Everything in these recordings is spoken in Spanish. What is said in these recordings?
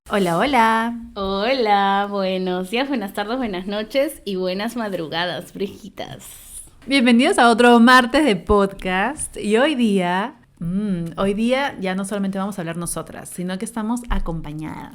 Hola, hola. Hola, buenos días, buenas tardes, buenas noches y buenas madrugadas, brijitas. Bienvenidos a otro martes de podcast. Y hoy día ya no solamente vamos a hablar nosotras, sino que estamos acompañadas.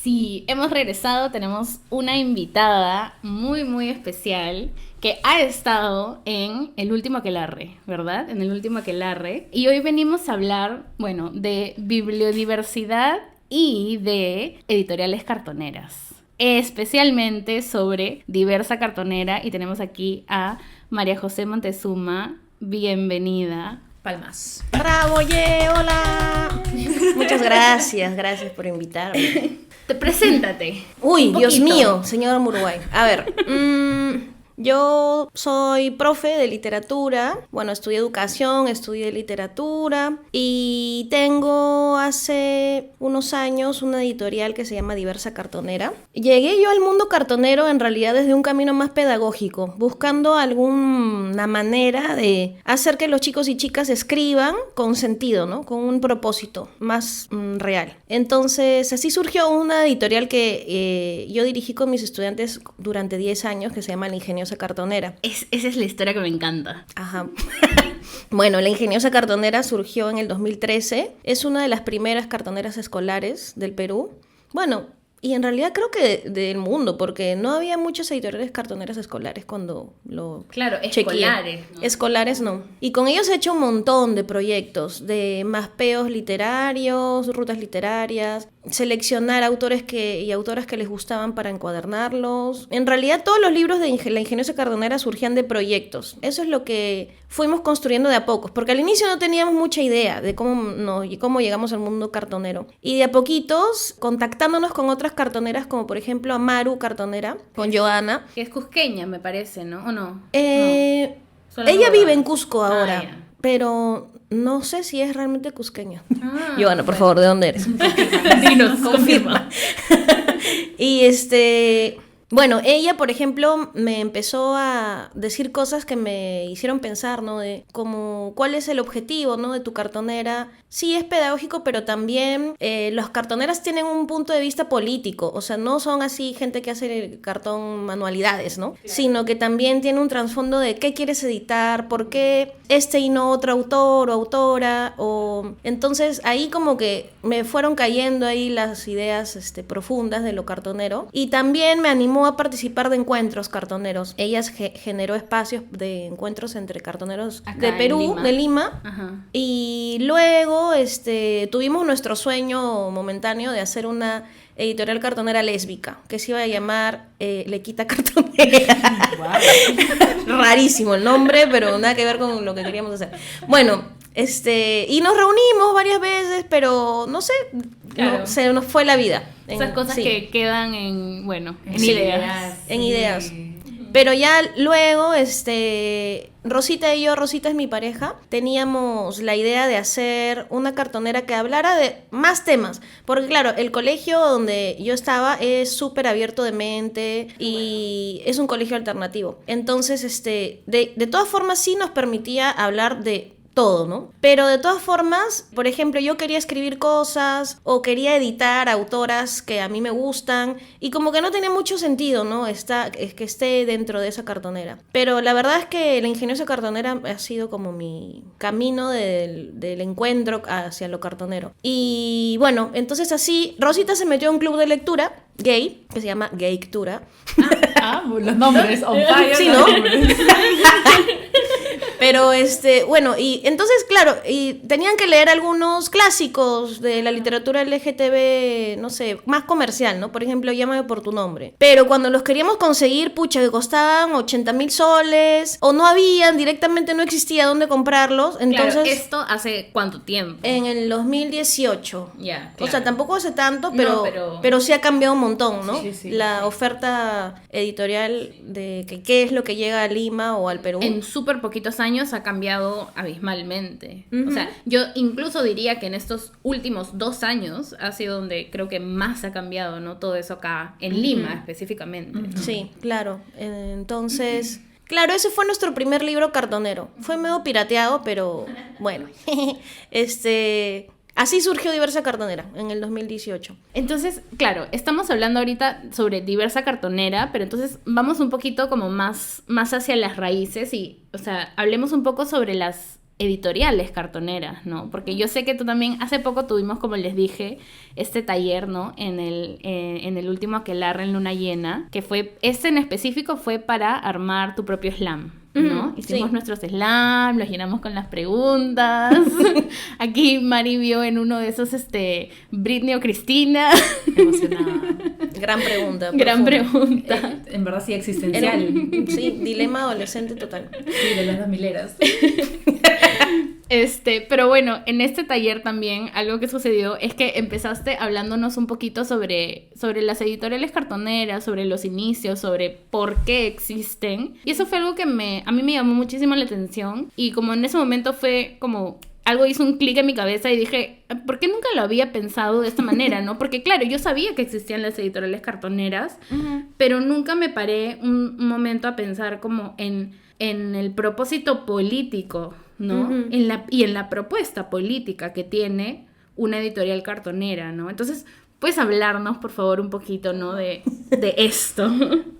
Sí, hemos regresado, tenemos una invitada muy especial que ha estado en el último aquelarre, ¿verdad? En el último aquelarre. Y hoy venimos a hablar, bueno, de bibliodiversidad y de editoriales cartoneras. Especialmente sobre Diversa Cartonera, y tenemos aquí a María José Montezuma. Bienvenida. Palmas. Bravo, hola. Muchas gracias por invitarme. Preséntate. Uy, Dios mío, señor Muruguay. A ver, yo soy profe de literatura, bueno, estudié educación, estudié literatura y tengo hace unos años una editorial que se llama Diversa Cartonera. Llegué yo al mundo cartonero en realidad desde un camino más pedagógico, buscando alguna manera de hacer que los chicos y chicas escriban con sentido, ¿no? Con un propósito más real. Entonces, así surgió una editorial que yo dirigí con mis estudiantes durante 10 años, que se llama La Ingeniosa Cartonera. Esa es la historia que me encanta. Ajá. Bueno, La Ingeniosa Cartonera surgió en el 2013. Es una de las primeras cartoneras escolares del Perú. Bueno, y en realidad creo que del mundo, porque no había muchas editoriales cartoneras escolares cuando lo Claro, chequeé. escolares, ¿no? Escolares no. Y con ellos he hecho un montón de proyectos, de maspeos literarios, rutas literarias, seleccionar autores y autoras que les gustaban para encuadernarlos. En realidad todos los libros de La Ingeniosa Cartonera surgían de proyectos. Eso es lo que fuimos construyendo de a pocos, porque al inicio no teníamos mucha idea de cómo llegamos al mundo cartonero. Y de a poquitos, contactándonos con otras cartoneras, como por ejemplo Amaru Cartonera, con Joana. Que es cusqueña, me parece, ¿no? ¿O no? Ella vive en Cusco ahora, ya. pero no sé si es realmente cusqueña. bueno. Joana, por favor, ¿de dónde eres? Dinos, confirma. Y bueno, ella, por ejemplo, me empezó a decir cosas que me hicieron pensar, ¿no? De como, ¿cuál es el objetivo, ¿no? De tu cartonera. Sí, es pedagógico, pero también las cartoneras tienen un punto de vista político. O sea, no son así gente que hace el cartón manualidades, ¿no? Claro. Sino que también tiene un trasfondo de qué quieres editar, por qué este y no otro autor o autora. Entonces, ahí como que me fueron cayendo ahí las ideas profundas de lo cartonero. Y también me animó a participar de encuentros cartoneros. Ella generó espacios de encuentros entre cartoneros acá de Perú, de Lima. Ajá. Y luego tuvimos nuestro sueño momentáneo de hacer una editorial cartonera lésbica que se iba a llamar Lequita Cartonera. Wow. Rarísimo el nombre, pero nada que ver con lo que queríamos hacer. Bueno, y nos reunimos varias veces, pero no sé, claro. No, se nos fue la vida. Esas cosas sí. Que quedan en ideas. En ideas. Pero ya luego, Rosita y yo, Rosita es mi pareja, teníamos la idea de hacer una cartonera que hablara de más temas. Porque claro, el colegio donde yo estaba es súper abierto de mente y es un colegio alternativo. Entonces, de todas formas sí nos permitía hablar de todo, ¿no? Pero de todas formas, por ejemplo, yo quería escribir cosas o quería editar autoras que a mí me gustan y como que no tenía mucho sentido, ¿no? Es que esté dentro de esa cartonera. Pero la verdad es que La Ingeniosa Cartonera ha sido como mi camino del encuentro hacia lo cartonero. Y bueno, entonces así, Rosita se metió a un club de lectura gay, que se llama Gayctura. Los nombres, on fire. Sí, ¿no? Pero bueno, y entonces, claro, y tenían que leer algunos clásicos de la literatura LGTB, no sé, más comercial, ¿no? Por ejemplo, Llámame por tu nombre. Pero cuando los queríamos conseguir, pucha, que costaban 80,000 soles, o no habían, directamente no existía dónde comprarlos. Entonces, claro, ¿esto hace cuánto tiempo? En el 2018. Ya, claro. O sea, tampoco hace tanto, pero sí ha cambiado un montón, ¿no? Sí, la oferta editorial de qué es lo que llega a Lima o al Perú. En súper poquitos años ha cambiado abismalmente. Uh-huh. O sea, yo incluso diría que en estos últimos 2 años ha sido donde creo que más ha cambiado, ¿no? Todo eso acá, en Lima específicamente. ¿No? Sí, claro. Entonces, claro, ese fue nuestro primer libro cartonero. Fue medio pirateado, pero bueno. Así surgió Diversa Cartonera en el 2018. Entonces, claro, estamos hablando ahorita sobre Diversa Cartonera, pero entonces vamos un poquito como más hacia las raíces y, o sea, hablemos un poco sobre las editoriales cartoneras, ¿no? Porque yo sé que tú también, hace poco tuvimos, como les dije, este taller, ¿no? En el último aquelarre en Luna Llena, que fue, este en específico fue para armar tu propio slam, ¿no? Hicimos sí. nuestros slam, los llenamos con las preguntas. Aquí Mari vio en uno de esos, Britney o Cristina. Emocionada. Gran pregunta. Gran profunda. pregunta. En verdad sí Era existencial. sí, dilema adolescente total. Sí, de las 2000eras. Pero bueno, en este taller también algo que sucedió es que empezaste hablándonos un poquito sobre las editoriales cartoneras, sobre los inicios, sobre por qué existen. Y eso fue algo que a mí me llamó muchísimo la atención. Y como en ese momento fue como algo hizo un clic en mi cabeza y dije, ¿por qué nunca lo había pensado de esta manera, no? Porque claro, yo sabía que existían las editoriales cartoneras, pero nunca me paré un momento a pensar como en el propósito político, ¿no? En la propuesta política que tiene una editorial cartonera, ¿no? Entonces, ¿puedes hablarnos, por favor, un poquito, ¿no? de esto?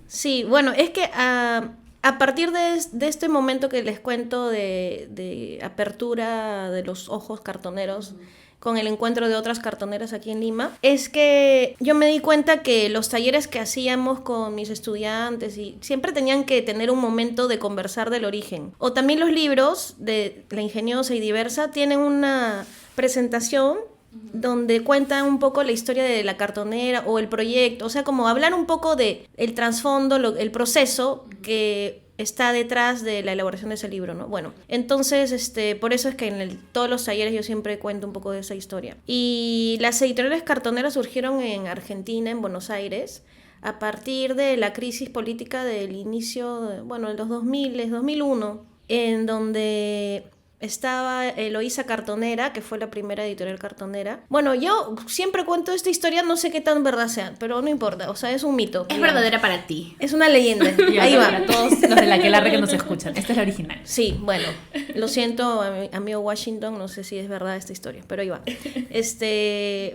Sí, bueno, es que a partir de este momento que les cuento de apertura de los ojos cartoneros, con el encuentro de otras cartoneras aquí en Lima, es que yo me di cuenta que los talleres que hacíamos con mis estudiantes y siempre tenían que tener un momento de conversar del origen. O también los libros de La Ingeniosa y Diversa tienen una presentación donde cuentan un poco la historia de la cartonera o el proyecto, o sea, como hablar un poco de el trasfondo, el proceso que está detrás de la elaboración de ese libro, ¿no? Bueno, entonces, por eso es que en todos los talleres yo siempre cuento un poco de esa historia. Y las editoriales cartoneras surgieron en Argentina, en Buenos Aires, a partir de la crisis política del inicio, de los 2000, 2001, en donde estaba Eloísa Cartonera, que fue la primera editorial cartonera. Bueno, yo siempre cuento esta historia, no sé qué tan verdad sea, pero no importa, o sea, es un mito. Es verdadera para ti. Es una leyenda. Y Ahí va. para todos los de la aquelarre que nos escuchan. Esta es la original. Sí, bueno, lo siento, amigo Washington, no sé si es verdad esta historia, pero ahí va.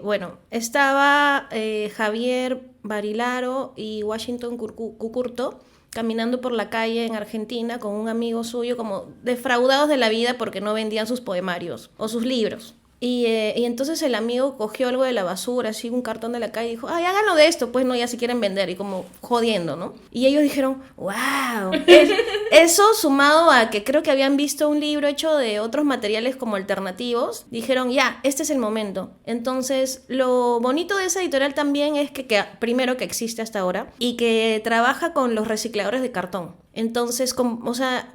Bueno, estaba Javier Barilaro y Washington Cucurto caminando por la calle en Argentina con un amigo suyo, como defraudados de la vida porque no vendían sus poemarios o sus libros. Y entonces el amigo cogió algo de la basura, así un cartón de la calle y dijo, ay, háganlo de esto, pues no, ya si quieren vender, y como jodiendo, ¿no? Y ellos dijeron, wow. Eso sumado a que creo que habían visto un libro hecho de otros materiales como alternativos, dijeron, ya, este es el momento. Entonces, lo bonito de esa editorial también es que primero que existe hasta ahora y que trabaja con los recicladores de cartón. Entonces,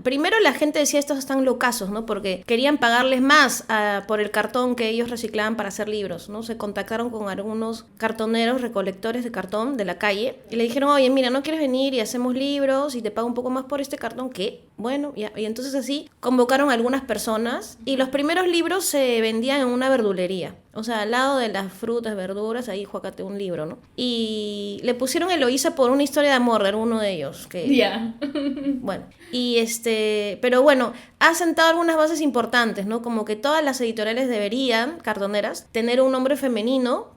primero la gente decía, estos están locazos, ¿no? Porque querían pagarles más por el cartón que ellos reciclaban para hacer libros, ¿no? Se contactaron con algunos cartoneros, recolectores de cartón de la calle, y le dijeron, oye, mira, ¿no quieres venir y hacemos libros y te pago un poco más por este cartón? ¿Qué? Bueno, ya. Y entonces así convocaron a algunas personas y los primeros libros se vendían en una verdulería. O sea, al lado de las frutas, verduras, ahí juácate un libro, ¿no? Y le pusieron Eloísa por una historia de amor, era uno de ellos. Ya. Bueno, pero bueno, ha sentado algunas bases importantes, ¿no? Como que todas las editoriales deberían, cartoneras, tener un nombre femenino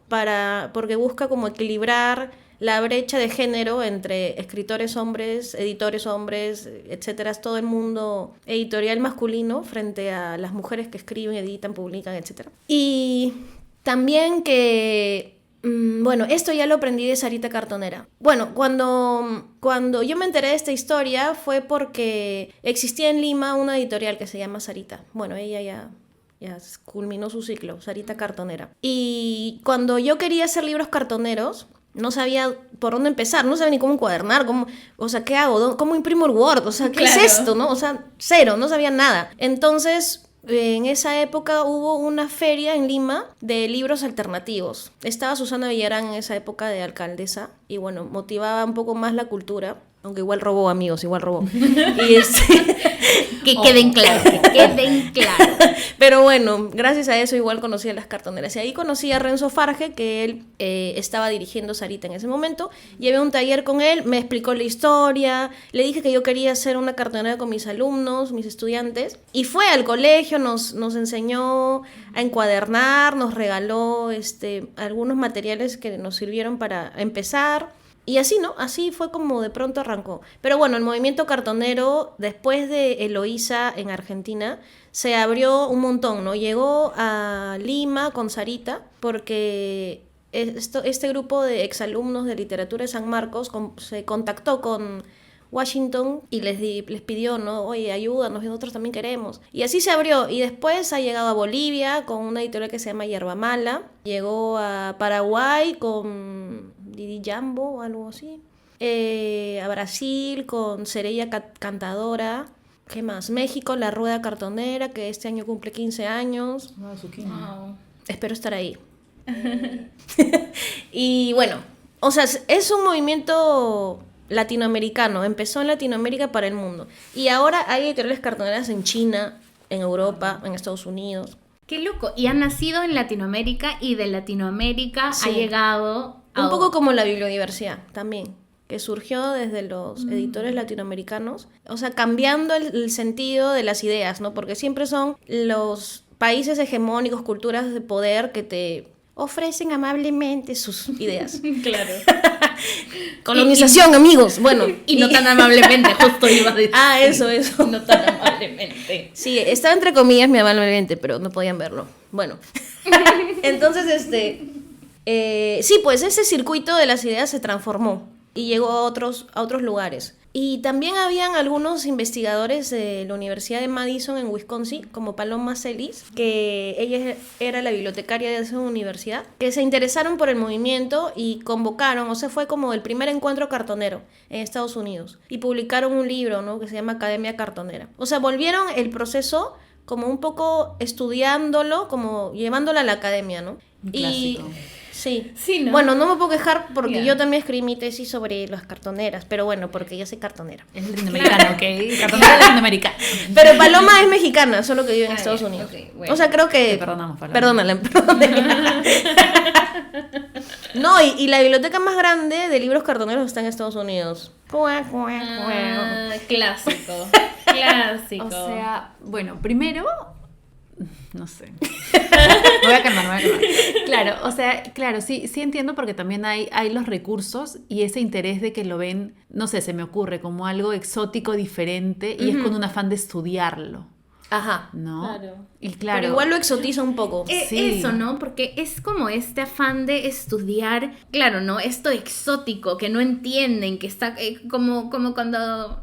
porque busca como equilibrar la brecha de género entre escritores hombres, editores hombres, etcétera, todo el mundo editorial masculino frente a las mujeres que escriben, editan, publican, etcétera. Y también que, esto ya lo aprendí de Sarita Cartonera. Bueno, cuando yo me enteré de esta historia fue porque existía en Lima una editorial que se llama Sarita. Bueno, ella ya culminó su ciclo, Sarita Cartonera. Y cuando yo quería hacer libros cartoneros, no sabía por dónde empezar, no sabía ni cómo encuadernar, ¿qué hago? ¿Cómo imprimo el Word? O sea, ¿qué es esto? ¿No? O sea, cero, no sabía nada. Entonces, en esa época hubo una feria en Lima de libros alternativos. Estaba Susana Villarán en esa época de alcaldesa y motivaba un poco más la cultura, aunque igual robó, amigos, igual robó. Que queden claros, que queden claros. Pero bueno, gracias a eso igual conocí a las cartoneras. Y ahí conocí a Renzo Farge, que él estaba dirigiendo Sarita en ese momento. Llevé un taller con él, me explicó la historia, le dije que yo quería hacer una cartonera con mis alumnos, mis estudiantes. Y fue al colegio, nos enseñó a encuadernar, nos regaló algunos materiales que nos sirvieron para empezar. Y así, ¿no? Así fue como de pronto arrancó. Pero bueno, el movimiento cartonero, después de Eloísa en Argentina, se abrió un montón, ¿no? Llegó a Lima con Sarita, porque este grupo de exalumnos de literatura de San Marcos se contactó con Washington y les pidió, ¿no? Oye, ayúdanos, nosotros también queremos. Y así se abrió. Y después ha llegado a Bolivia con una editorial que se llama Yerba Mala. Llegó a Paraguay con Didi Jambo o algo así. A Brasil con Cerella Cantadora. ¿Qué más? México, La Rueda Cartonera, que este año cumple 15 años. Wow. Espero estar ahí. Y bueno, o sea, es un movimiento latinoamericano, empezó en Latinoamérica para el mundo. Y ahora hay editoriales cartoneras en China, en Europa, en Estados Unidos. Qué loco. Y ha nacido en Latinoamérica y de Latinoamérica Sí. ha llegado a... Un poco como la bibliodiversidad también, que surgió desde los editores latinoamericanos. O sea, cambiando el sentido de las ideas, ¿no? Porque siempre son los países hegemónicos, culturas de poder que te ofrecen amablemente sus ideas. Claro. Colonización, amigos. Bueno. Y no tan amablemente, justo iba a decir. Ah, eso. No tan amablemente. Sí, estaba entre comillas mi amablemente, pero no podían verlo. Bueno. Entonces, sí, pues ese circuito de las ideas se transformó y llegó a otros lugares. Y también habían algunos investigadores de la Universidad de Madison en Wisconsin, como Paloma Celis, que ella era la bibliotecaria de esa universidad, que se interesaron por el movimiento y convocaron, o sea, fue como el primer encuentro cartonero en Estados Unidos. Y publicaron un libro, ¿no? Que se llama Academia Cartonera. O sea, volvieron el proceso como un poco estudiándolo, como llevándolo a la academia, ¿no? Un clásico. Sí. Sí, ¿no? Bueno, no me puedo quejar porque Yeah. yo también escribí mi tesis sobre las cartoneras, pero bueno, porque yo soy cartonera. Es latinoamericano, ¿ok? Cartonera latinoamericana. Pero Paloma es mexicana, solo que vive en Ah, Estados ya, Unidos. ok, bueno. O sea, creo que... Te perdonamos, Paloma. Perdónala. No, y la biblioteca más grande de libros cartoneros está en Estados Unidos. Ah, clásico. Clásico. O sea, bueno, primero, no sé. Me voy a calmar. Claro, o sea, claro, sí entiendo porque también hay los recursos y ese interés de que lo ven, no sé, se me ocurre como algo exótico, diferente y es con un afán de estudiarlo, Ajá. ¿no? Claro. Y claro. Pero igual lo exotiza un poco. Sí. Eso, ¿no? Porque es como este afán de estudiar, claro, ¿no? Esto exótico que no entienden, que está como cuando...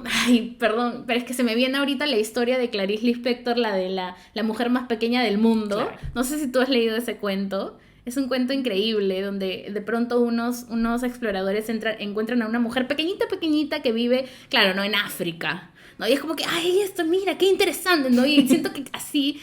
ay, perdón, pero es que se me viene ahorita la historia de Clarice Lispector, la de la mujer más pequeña del mundo. Claro. No sé si tú has leído ese cuento. Es un cuento increíble donde de pronto unos exploradores encuentran a una mujer pequeñita que vive, claro, no en África, ¿no? Y es como que, ay, esto, mira, qué interesante, ¿no? Y siento que así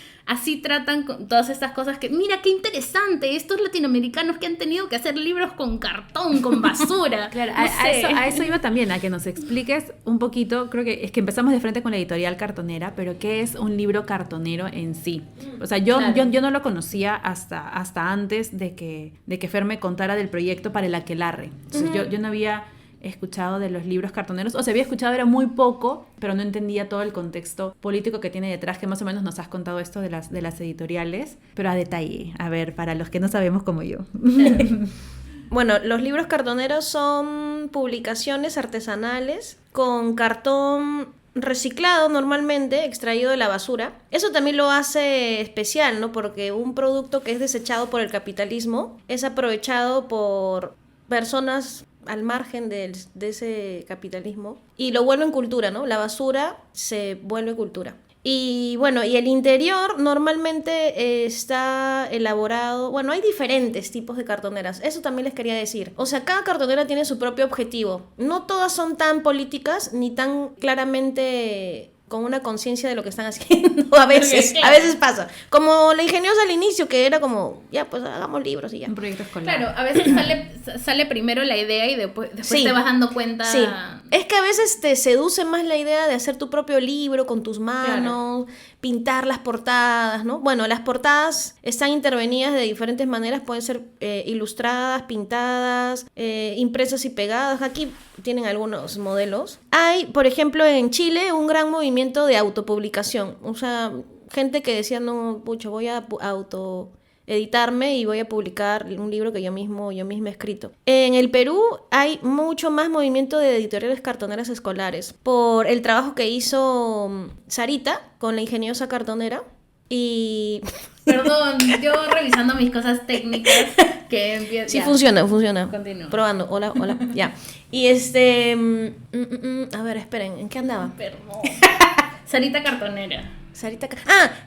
tratan con todas estas cosas que, mira, qué interesante, estos latinoamericanos que han tenido que hacer libros con cartón, con basura. Claro, No sé. a eso iba también, a que nos expliques un poquito, creo que es que empezamos de frente con la editorial cartonera, pero ¿qué es un libro cartonero en sí? O sea, yo no lo conocía hasta antes de que Fer me contara del proyecto para el aquelarre. Entonces, yo no había escuchado de los libros cartoneros, o sea, había escuchado, era muy poco, pero no entendía todo el contexto político que tiene detrás, que más o menos nos has contado esto de las editoriales, pero a detalle, a ver, para los que no sabemos como yo. Bueno, los libros cartoneros son publicaciones artesanales con cartón reciclado normalmente, extraído de la basura. Eso también lo hace especial, ¿no? Porque un producto que es desechado por el capitalismo es aprovechado por personas al margen de ese capitalismo y lo vuelven cultura, ¿no? La basura se vuelve cultura. Y bueno, y el interior normalmente está elaborado... Bueno, hay diferentes tipos de cartoneras, eso también les quería decir. O sea, cada cartonera tiene su propio objetivo. No todas son tan políticas ni tan claramente con una conciencia de lo que están haciendo. A veces pasa. Como la ingeniosa al inicio, que era como, ya, pues hagamos libros y ya. Un proyecto escolar. Claro, a veces sale primero la idea y después Sí. te vas dando cuenta. Sí, es que a veces te seduce más la idea de hacer tu propio libro con tus manos, pintar las portadas, ¿no? Bueno, las portadas están intervenidas de diferentes maneras, pueden ser ilustradas, pintadas, impresas y pegadas. Aquí tienen algunos modelos. Hay, por ejemplo, en Chile un gran movimiento de autopublicación, o sea, gente que decía, no, pucha, voy a editarme y voy a publicar un libro que yo misma he escrito. En el Perú hay mucho más movimiento de editoriales cartoneras escolares por el trabajo que hizo Sarita con la ingeniosa cartonera y... Perdón, yo revisando mis cosas técnicas que empieza. Sí, funciona. Continúa. Probando, hola, ya. Y a ver, esperen, ¿en qué andaba? Perdón. Sarita cartonera.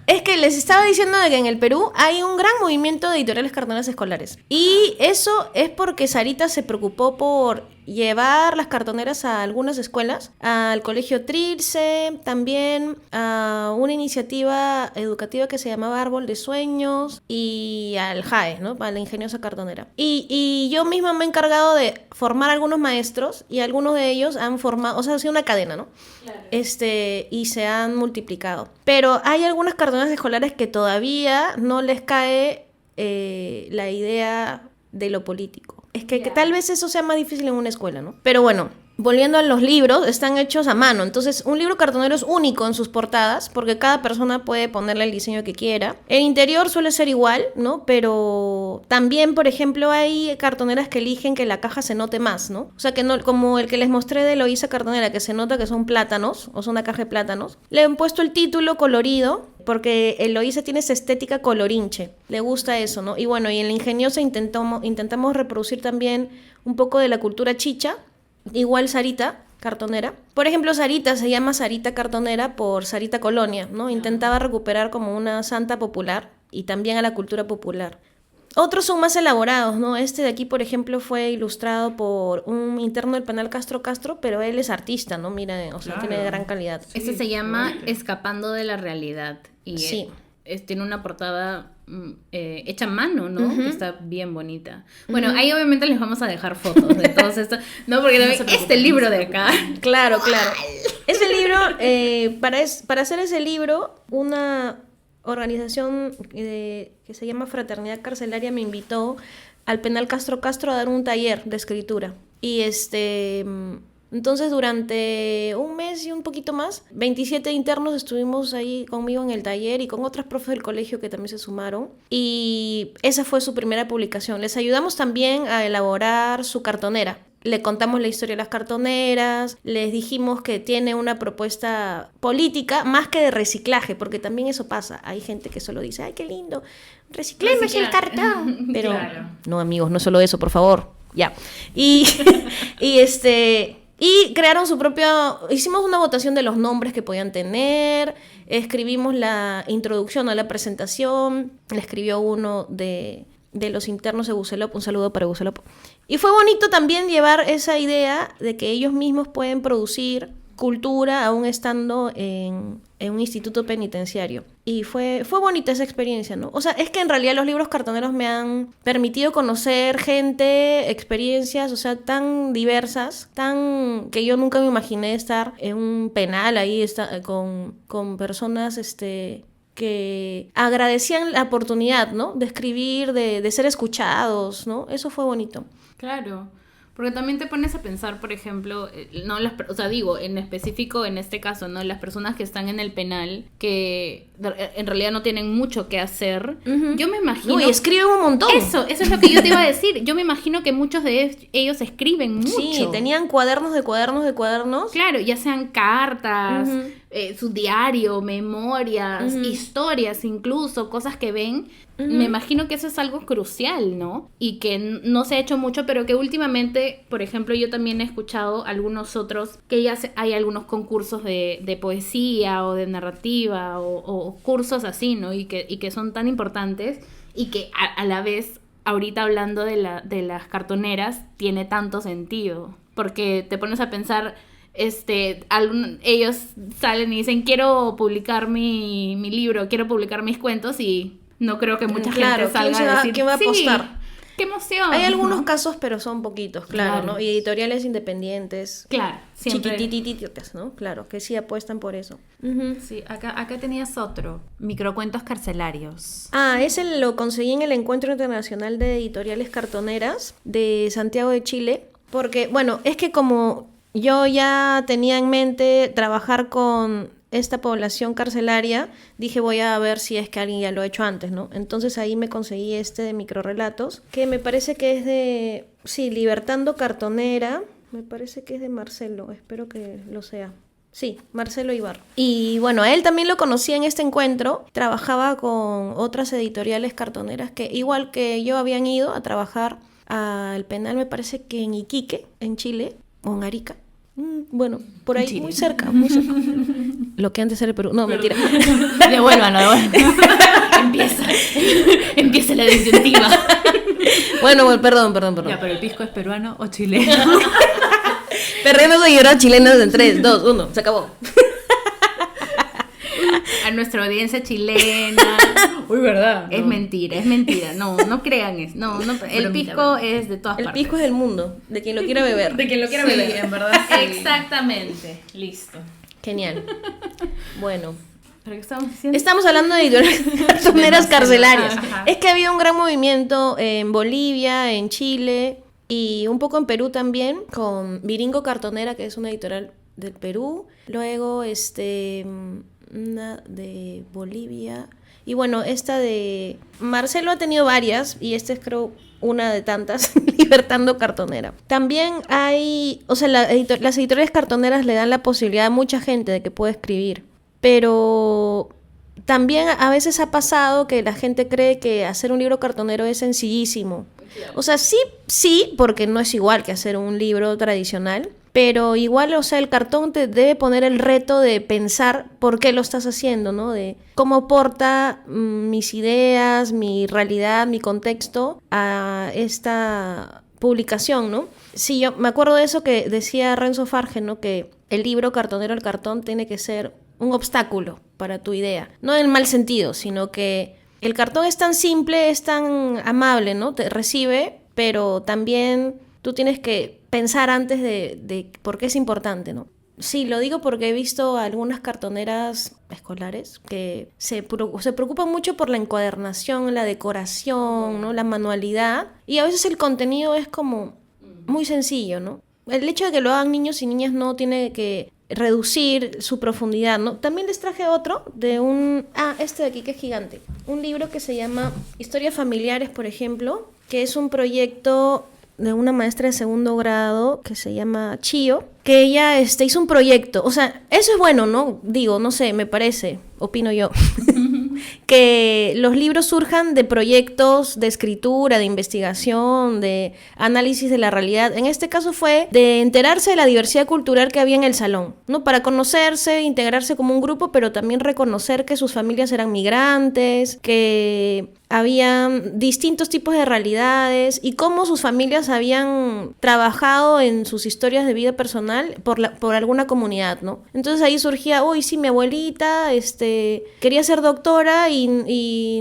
Es que les estaba diciendo de que en el Perú hay un gran movimiento de editoriales cartoneras escolares. Y eso es porque Sarita se preocupó por llevar las cartoneras a algunas escuelas, al colegio Trilce, también a una iniciativa educativa que se llamaba Árbol de Sueños y al JAE, ¿no? Para la ingeniosa cartonera. Y yo misma me he encargado de formar algunos maestros y algunos de ellos han formado, o sea, ha sido una cadena, ¿no? Claro. Y se han multiplicado. Pero hay algunas cartoneras escolares que todavía no les cae la idea de lo político. Es que tal vez eso sea más difícil en una escuela, ¿no? Pero bueno, volviendo a los libros, están hechos a mano. Entonces, un libro cartonero es único en sus portadas, porque cada persona puede ponerle el diseño que quiera. El interior suele ser igual, ¿no? Pero también, por ejemplo, hay cartoneras que eligen que la caja se note más, ¿no? O sea, que no, como el que les mostré de Eloísa Cartonera, que se nota que son plátanos, o sea, una caja de plátanos. Le han puesto el título colorido, porque Eloísa tiene esa estética colorinche. Le gusta eso, ¿no? Y bueno, y en la ingeniosa intentamos reproducir también un poco de la cultura chicha. Igual Sarita, cartonera. Por ejemplo, Sarita se llama Sarita Cartonera por Sarita Colonia, ¿no? Intentaba recuperar como una santa popular y también a la cultura popular. Otros son más elaborados, ¿no? Este de aquí, por ejemplo, fue ilustrado por un interno del penal Castro, pero él es artista, ¿no? Mira, o sea, tiene gran calidad. Sí, este se llama Escapando de la Realidad. Y sí. Tiene una portada hecha a mano, ¿no? Que está bien bonita. Bueno, ahí obviamente les vamos a dejar fotos de todos estos. No, porque también libro de acá. Claro. Ese libro, para hacer ese libro, una organización que se llama Fraternidad Carcelaria me invitó al penal Castro a dar un taller de escritura. Y entonces durante un mes y un poquito más, 27 internos estuvimos ahí conmigo en el taller y con otras profes del colegio que también se sumaron. Y esa fue su primera publicación. Les ayudamos también a elaborar su cartonera. Le contamos la historia de las cartoneras, les dijimos que tiene una propuesta política más que de reciclaje, porque también eso pasa. Hay gente que solo dice, ¡ay, qué lindo! Reciclemos el cartón. Pero claro. No, amigos, no solo eso, por favor. Ya. Y crearon su propia... Hicimos una votación de los nombres que podían tener, escribimos la introducción a la presentación, le escribió uno de los internos de Bucelop, un saludo para Bucelop. Y fue bonito también llevar esa idea de que ellos mismos pueden producir cultura aún estando en un instituto penitenciario. Y fue bonita esa experiencia, ¿no? O sea, es que en realidad los libros cartoneros me han permitido conocer gente, experiencias, o sea, tan diversas, tan que yo nunca me imaginé estar en un penal ahí con personas que agradecían la oportunidad, ¿no? De escribir, de ser escuchados, ¿no? Eso fue bonito. Claro, porque también te pones a pensar, por ejemplo, no digo, en específico en este caso, ¿no? Las personas que están en el penal, que en realidad no tienen mucho que hacer. Uh-huh. Yo me imagino... No, y escriben un montón. Eso es lo que yo te iba a decir. Yo me imagino que muchos de ellos escriben mucho. Sí, tenían cuadernos de cuadernos. Claro, ya sean cartas, uh-huh. Su diario, memorias, uh-huh. historias incluso, cosas que ven. Uh-huh. Me imagino que eso es algo crucial, ¿no? Y que no se ha hecho mucho, pero que últimamente, por ejemplo, yo también he escuchado algunos otros, que ya hay algunos concursos de poesía o de narrativa o cursos así, ¿no? Y que son tan importantes y que a la vez, ahorita hablando de las cartoneras, tiene tanto sentido. Porque te pones a pensar... ellos salen y dicen, quiero publicar mi libro, quiero publicar mis cuentos, y no creo que mucha gente salga a decir, ¿quién va a apostar? Sí, ¡qué emoción! Hay algunos casos, pero son poquitos, claro, Claro. ¿no? Y editoriales independientes, Claro, siempre. chiquitititas, ¿no? Claro, que sí apuestan por eso. Ujú. Sí, acá tenías otro, microcuentos carcelarios. Ah, ese lo conseguí en el Encuentro Internacional de Editoriales Cartoneras de Santiago de Chile, porque, bueno, es que como yo ya tenía en mente trabajar con esta población carcelaria, dije voy a ver si es que alguien ya lo ha hecho antes, ¿no? Entonces ahí me conseguí este de microrelatos, que me parece que es de, sí, Libertando Cartonera, me parece que es de Marcelo, espero que lo sea. Sí, Marcelo Ibar. Y bueno, a él también lo conocí en este encuentro. Trabajaba con otras editoriales cartoneras que, igual que yo, habían ido a trabajar al penal, me parece que en Iquique, en Chile, o en Arica. Bueno, por ahí, Chile. muy cerca, muy cerca. Lo que antes era el Perú. No, mentira. Devuélvanlo. Empieza la disyuntiva. Bueno, perdón. Ya, pero ¿el pisco es peruano o chileno? Perdiendo seguidoras chilenas en 3, 2, 1. Se acabó. A nuestra audiencia chilena. Uy, ¿verdad? Es mentira. No crean eso. No, el pisco es de todas El partes. pisco es del mundo, de quien lo quiera beber. De quien lo quiera Sí, beber. en verdad. Exactamente. Listo. Genial. Bueno. ¿Pero qué estamos diciendo? Estamos hablando de editoriales cartoneras carcelarias. Ajá. Es que había un gran movimiento en Bolivia, en Chile y un poco en Perú también, con Viringo Cartonera, que es una editorial del Perú. Luego, una de Bolivia. Y bueno, esta de Marcelo ha tenido varias, y esta es, creo, una de tantas, Libertando Cartonera. También hay, o sea, las editoriales cartoneras le dan la posibilidad a mucha gente de que pueda escribir. Pero también a veces ha pasado que la gente cree que hacer un libro cartonero es sencillísimo. O sea, sí, porque no es igual que hacer un libro tradicional, pero igual, o sea, el cartón te debe poner el reto de pensar por qué lo estás haciendo, ¿no? De cómo aporta mis ideas, mi realidad, mi contexto a esta publicación, ¿no? Sí, yo me acuerdo de eso que decía Renzo Farge, ¿no? Que el libro cartonero, el cartón, tiene que ser un obstáculo para tu idea. No en el mal sentido, sino que el cartón es tan simple, es tan amable, ¿no? Te recibe, pero también tú tienes que pensar antes de por qué es importante, ¿no? Sí, lo digo porque he visto a algunas cartoneras escolares que se preocupan mucho por la encuadernación, la decoración, ¿no? La manualidad, y a veces el contenido es como muy sencillo, ¿no? El hecho de que lo hagan niños y niñas no tiene que reducir su profundidad, ¿no? También les traje otro de este de aquí que es gigante. Un libro que se llama Historias Familiares, por ejemplo, que es un proyecto de una maestra de segundo grado que se llama Chío, que ella hizo un proyecto. O sea, eso es bueno, ¿no? Digo, no sé, me parece, opino yo, que los libros surjan de proyectos de escritura, de investigación, de análisis de la realidad. En este caso fue de enterarse de la diversidad cultural que había en el salón, ¿no? Para conocerse, integrarse como un grupo, pero también reconocer que sus familias eran migrantes, que había distintos tipos de realidades y cómo sus familias habían trabajado en sus historias de vida personal por alguna comunidad, ¿no? Entonces ahí surgía, uy, sí, mi abuelita quería ser doctora y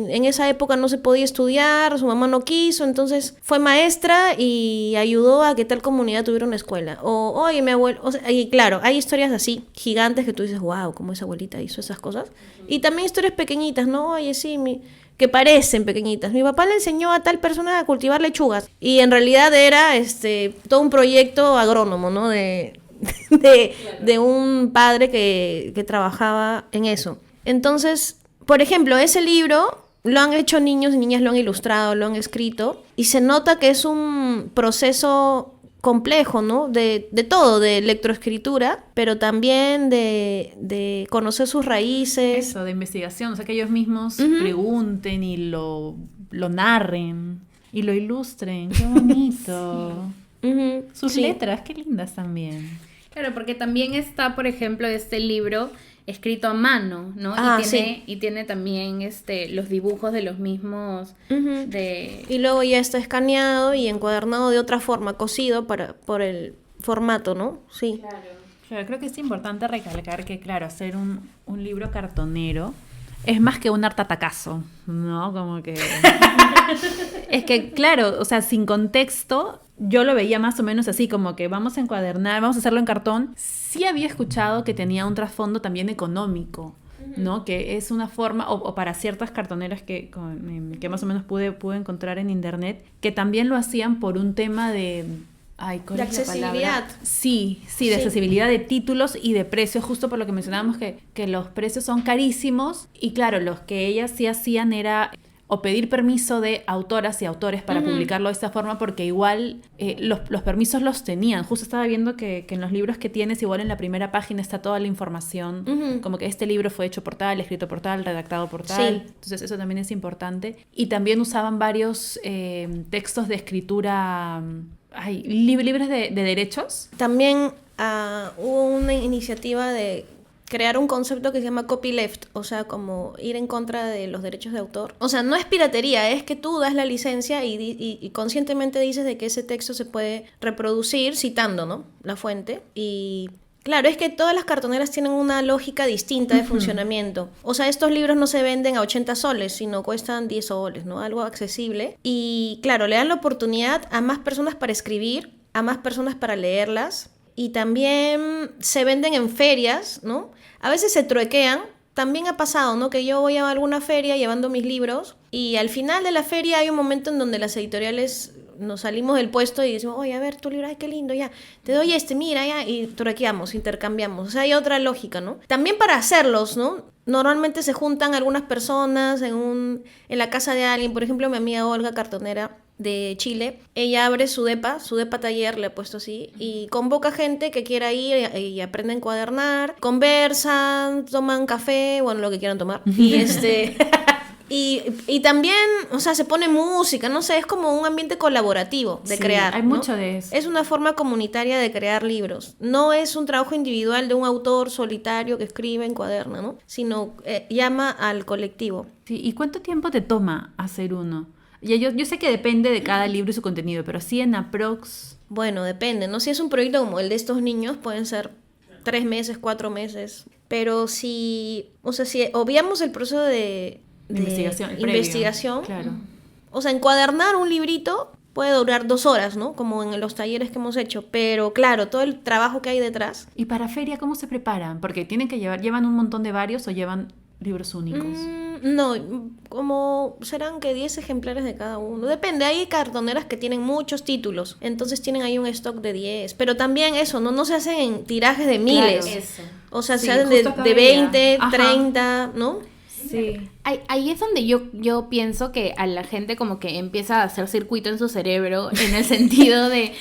en esa época no se podía estudiar, su mamá no quiso, entonces fue maestra y ayudó a que tal comunidad tuviera una escuela. O, oye, mi abuelo, o sea, y claro, hay historias así, gigantes, que tú dices, wow, cómo esa abuelita hizo esas cosas. Y también historias pequeñitas, ¿no? Oye, sí, que parecen pequeñitas. Mi papá le enseñó a tal persona a cultivar lechugas y en realidad era todo un proyecto agrónomo, ¿no? De un padre que trabajaba en eso. Entonces, por ejemplo, ese libro lo han hecho niños y niñas, lo han ilustrado, lo han escrito y se nota que es un proceso complejo, ¿no? De todo, de lectroescritura, pero también de conocer sus raíces. Eso, de investigación, o sea, que ellos mismos pregunten y lo narren y lo ilustren. Qué bonito. Sus letras, qué lindas también. Claro, porque también está, por ejemplo, este libro escrito a mano, ¿no? Y tiene también los dibujos de los mismos Y luego ya está escaneado y encuadernado de otra forma, cosido por el formato, ¿no? Sí. Claro. Claro, creo que es importante recalcar que, claro, hacer un libro cartonero es más que un hartatacazo, ¿no? Como que... Es que, claro, o sea, sin contexto, yo lo veía más o menos así, como que vamos a encuadernar, vamos a hacerlo en cartón. Sí había escuchado que tenía un trasfondo también económico, ¿no? Que es una forma, o para ciertas cartoneras que más o menos pude encontrar en internet, que también lo hacían por un tema de... Ay, ¿cuál de es la palabra? accesibilidad. Sí, de accesibilidad de títulos y de precios, justo por lo que mencionábamos que los precios son carísimos y claro, los que ellas sí hacían era o pedir permiso de autoras y autores para publicarlo de esta forma porque igual los permisos los tenían. Justo estaba viendo que en los libros que tienes, igual en la primera página está toda la información, como que este libro fue hecho por tal, escrito por tal, redactado por tal. Sí. Entonces eso también es importante. Y también usaban varios textos de escritura... libres de derechos. También hubo una iniciativa de crear un concepto que se llama copyleft, o sea, como ir en contra de los derechos de autor. O sea, no es piratería, es que tú das la licencia y conscientemente dices de que ese texto se puede reproducir citando, ¿no? La fuente. Y claro, es que todas las cartoneras tienen una lógica distinta de funcionamiento. O sea, estos libros no se venden a 80 soles, sino cuestan 10 soles, ¿no? Algo accesible. Y claro, le dan la oportunidad a más personas para escribir, a más personas para leerlas. Y también se venden en ferias, ¿no? A veces se truequean. También ha pasado, ¿no? Que yo voy a alguna feria llevando mis libros y al final de la feria hay un momento en donde las editoriales nos salimos del puesto y decimos, oye, a ver, tu libro, ay, qué lindo, ya, te doy mira, ya, y truequeamos, intercambiamos. O sea, hay otra lógica, ¿no? También para hacerlos, ¿no? Normalmente se juntan algunas personas en la casa de alguien. Por ejemplo, mi amiga Olga, cartonera de Chile, ella abre su depa taller, le he puesto así, y convoca gente que quiera ir y aprende a encuadernar, conversan, toman café, bueno, lo que quieran tomar, y Y también, o sea, se pone música, no sé, es como un ambiente colaborativo de crear. Hay mucho de eso. Es una forma comunitaria de crear libros. No es un trabajo individual de un autor solitario que escribe, encuaderna, ¿no? Sino llama al colectivo. Sí, ¿y cuánto tiempo te toma hacer uno? Yo sé que depende de cada libro y su contenido, pero sí en aprox... Bueno, depende, ¿no? Si es un proyecto como el de estos niños, pueden ser 3 meses, 4 meses. Pero si obviamos el proceso de investigación, claro. O sea, encuadernar un librito puede durar 2 horas, ¿no? Como en los talleres que hemos hecho, pero claro, todo el trabajo que hay detrás. ¿Y para feria cómo se preparan? Porque llevan un montón de varios o llevan libros únicos. No, como serán que 10 ejemplares de cada uno. Depende, hay cartoneras que tienen muchos títulos, entonces tienen ahí un stock de 10. Pero también eso, no se hacen en tirajes de miles. Claro, eso. O sea, se hacen de 20, 30, ¿no? Sí. Ahí es donde yo pienso que a la gente como que empieza a hacer circuito en su cerebro en el sentido de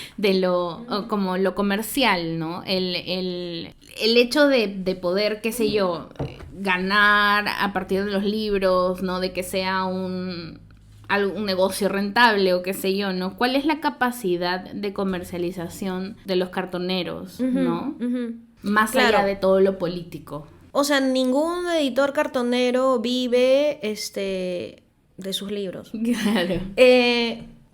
como lo comercial, ¿no? El hecho de poder, qué sé yo, ganar a partir de los libros, ¿no? De que sea un negocio rentable o qué sé yo, ¿no? ¿Cuál es la capacidad de comercialización de los cartoneros, ¿no? Más allá de todo lo político. O sea, ningún editor cartonero vive de sus libros. Claro.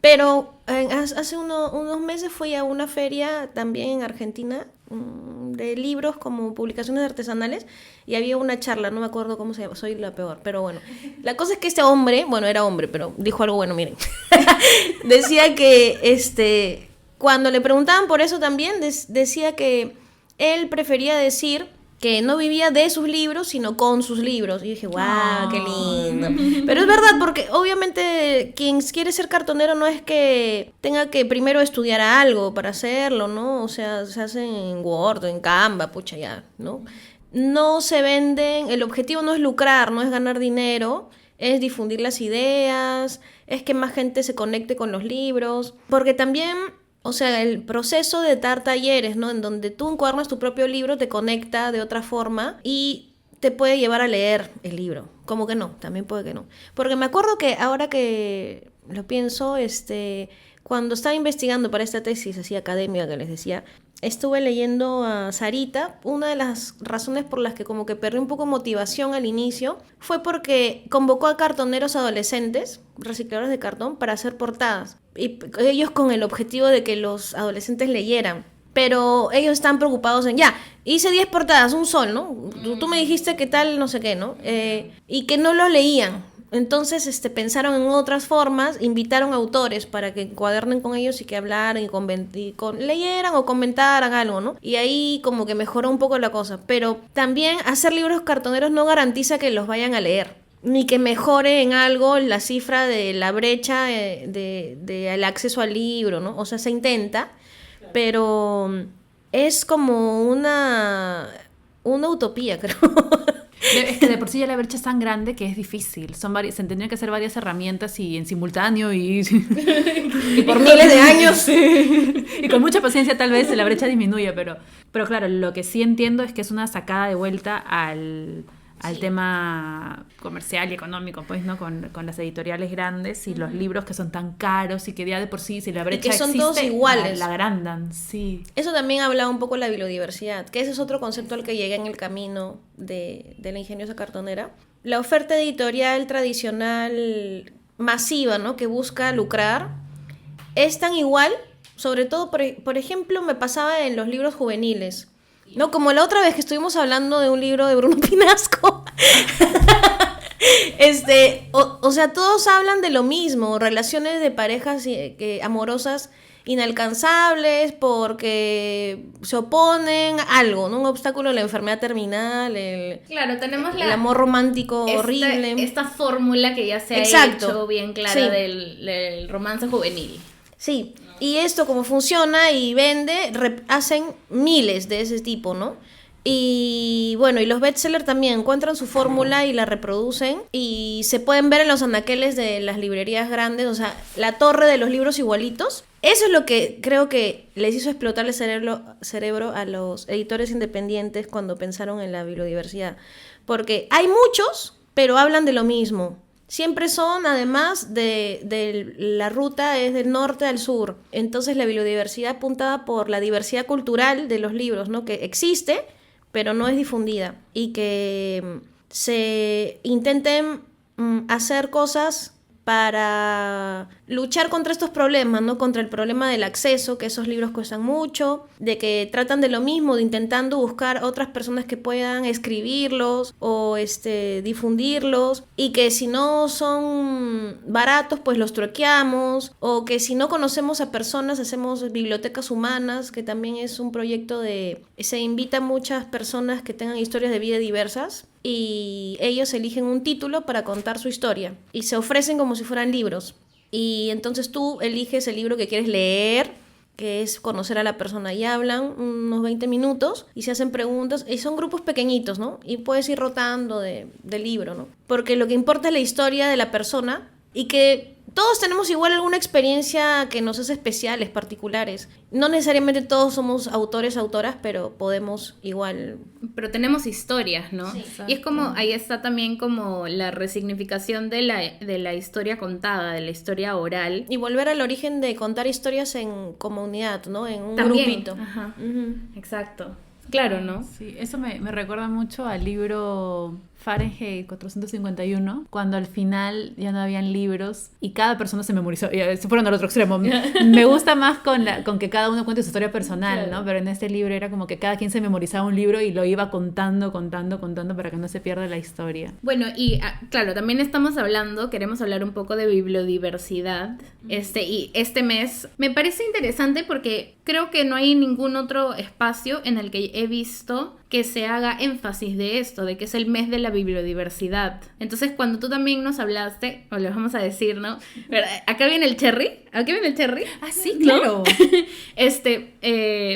Pero hace unos meses fui a una feria también en Argentina de libros como publicaciones artesanales y había una charla, no me acuerdo cómo se llama, soy la peor, pero bueno. La cosa es que este hombre, bueno, era hombre, pero dijo algo bueno, miren. Decía que cuando le preguntaban por eso también, decía que él prefería decir que no vivía de sus libros, sino con sus libros. Y dije, ¡guau, qué lindo! Pero es verdad, porque obviamente quien quiere ser cartonero no es que tenga que primero estudiar algo para hacerlo, ¿no? O sea, se hace en Word, en Canva, pucha ya, ¿no? No se venden, el objetivo no es lucrar, no es ganar dinero, es difundir las ideas, es que más gente se conecte con los libros, porque también... O sea, el proceso de dar talleres, ¿no? En donde tú encuadernas tu propio libro, te conecta de otra forma y te puede llevar a leer el libro. Como que no, también puede que no. Porque me acuerdo que ahora que lo pienso, cuando estaba investigando para esta tesis así académica que les decía, estuve leyendo a Sarita. Una de las razones por las que como que perdí un poco motivación al inicio fue porque convocó a cartoneros adolescentes, recicladores de cartón, para hacer portadas. Y ellos con el objetivo de que los adolescentes leyeran. pero ellos están preocupados en, ya, hice 10 portadas, un sol, ¿no? Tú me dijiste que tal, no sé qué, ¿no? Y que no lo leían. Entonces pensaron en otras formas, invitaron autores para que encuadernen con ellos y que hablaran y leyeran o comentaran algo, ¿no? Y ahí como que mejoró un poco la cosa. Pero también hacer libros cartoneros no garantiza que los vayan a leer, ni que mejore en algo la cifra de la brecha del acceso al libro, ¿no? O sea, se intenta, pero es como una utopía, creo. Es que de por sí ya la brecha es tan grande que es difícil. Se tendrían que hacer varias herramientas y en simultáneo y por miles de años. Sí. Y con mucha paciencia tal vez la brecha disminuya, pero claro, lo que sí entiendo es que es una sacada de vuelta al tema comercial y económico, pues, ¿no? Con las editoriales grandes y los libros que son tan caros y que ya de por sí, si la brecha y que son existe, todos iguales. La agrandan, sí. Eso también hablaba un poco de la bibliodiversidad, que ese es otro concepto al que llegué en el camino de la ingeniosa cartonera. La oferta editorial tradicional masiva, ¿no? Que busca lucrar, es tan igual, sobre todo, por ejemplo, me pasaba en los libros juveniles. No, como la otra vez que estuvimos hablando de un libro de Bruno Pinasco. O sea, todos hablan de lo mismo, relaciones de parejas amorosas inalcanzables porque se oponen a algo, ¿no? Un obstáculo, la enfermedad terminal, claro, tenemos el amor romántico horrible. Esta fórmula que ya se ha hecho bien clara, sí, del romance juvenil. Sí, y esto como funciona y vende, hacen miles de ese tipo, ¿no? Y bueno, y los bestsellers también encuentran su fórmula y la reproducen y se pueden ver en los anaqueles de las librerías grandes, o sea, la torre de los libros igualitos. Eso es lo que creo que les hizo explotar el cerebro a los editores independientes cuando pensaron en la bibliodiversidad. Porque hay muchos, pero hablan de lo mismo. Siempre son, además de la ruta es del norte al sur. Entonces la bibliodiversidad apuntada por la diversidad cultural de los libros, ¿no? Que existe, pero no es difundida. Y que se intenten hacer cosas para luchar contra estos problemas, ¿no? Contra el problema del acceso, que esos libros cuestan mucho, de que tratan de lo mismo, de intentando buscar otras personas que puedan escribirlos o difundirlos, y que si no son baratos, pues los truequeamos, o que si no conocemos a personas, hacemos bibliotecas humanas, que también es un proyecto se invita a muchas personas que tengan historias de vida diversas, y ellos eligen un título para contar su historia y se ofrecen como si fueran libros, y entonces tú eliges el libro que quieres leer, que es conocer a la persona, y hablan unos 20 minutos y se hacen preguntas, y son grupos pequeñitos, ¿no? Y puedes ir rotando de libro, ¿no? Porque lo que importa es la historia de la persona, y que todos tenemos igual alguna experiencia que nos hace especiales, particulares. No necesariamente todos somos autores, autoras, pero podemos igual. Pero tenemos historias, ¿no? Sí, y es como, ahí está también como la resignificación de la historia contada, de la historia oral. Y volver al origen de contar historias en comunidad, ¿no? En un también, grupito. Ajá. Uh-huh. Exacto. Claro, ¿no? Sí, eso me recuerda mucho al libro Fahrenheit 451, cuando al final ya no habían libros y cada persona se memorizó, y se fueron al otro extremo. Me gusta más con que cada uno cuente su historia personal, claro, ¿no? Pero en este libro era como que cada quien se memorizaba un libro y lo iba contando para que no se pierda la historia. Bueno, y claro, también queremos hablar un poco de bibliodiversidad. Y este mes me parece interesante porque creo que no hay ningún otro espacio en el que he visto que se haga énfasis de esto, de que es el mes de la bibliodiversidad. Entonces, cuando tú también nos hablaste, o le vamos a decir, ¿no? ¿Acá viene el cherry? Ah, sí, claro.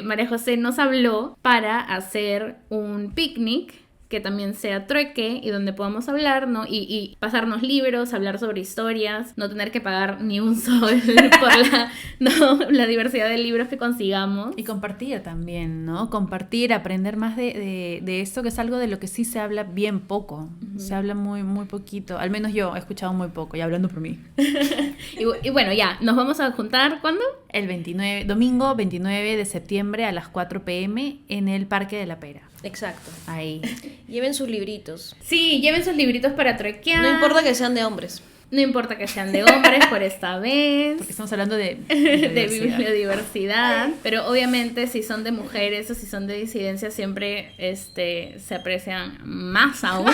María José nos habló para hacer un picnic que también sea trueque y donde podamos hablar, ¿no? Y pasarnos libros, hablar sobre historias, no tener que pagar ni un sol por la diversidad de libros que consigamos. Y compartir también, ¿no? Compartir, aprender más de esto, que es algo de lo que sí se habla bien poco. Uh-huh. Se habla muy, muy poquito. Al menos yo he escuchado muy poco, y hablando por mí. y bueno, ya, ¿nos vamos a juntar cuándo? Domingo 29 de septiembre a las 4 p.m. en el Parque de la Pera. Exacto. Ahí. Lleven sus libritos. Sí, lleven sus libritos para truequear. No importa que sean de hombres. No importa que sean de hombres por esta vez. Porque estamos hablando de bibliodiversidad. Pero obviamente si son de mujeres o si son de disidencia siempre se aprecian más aún.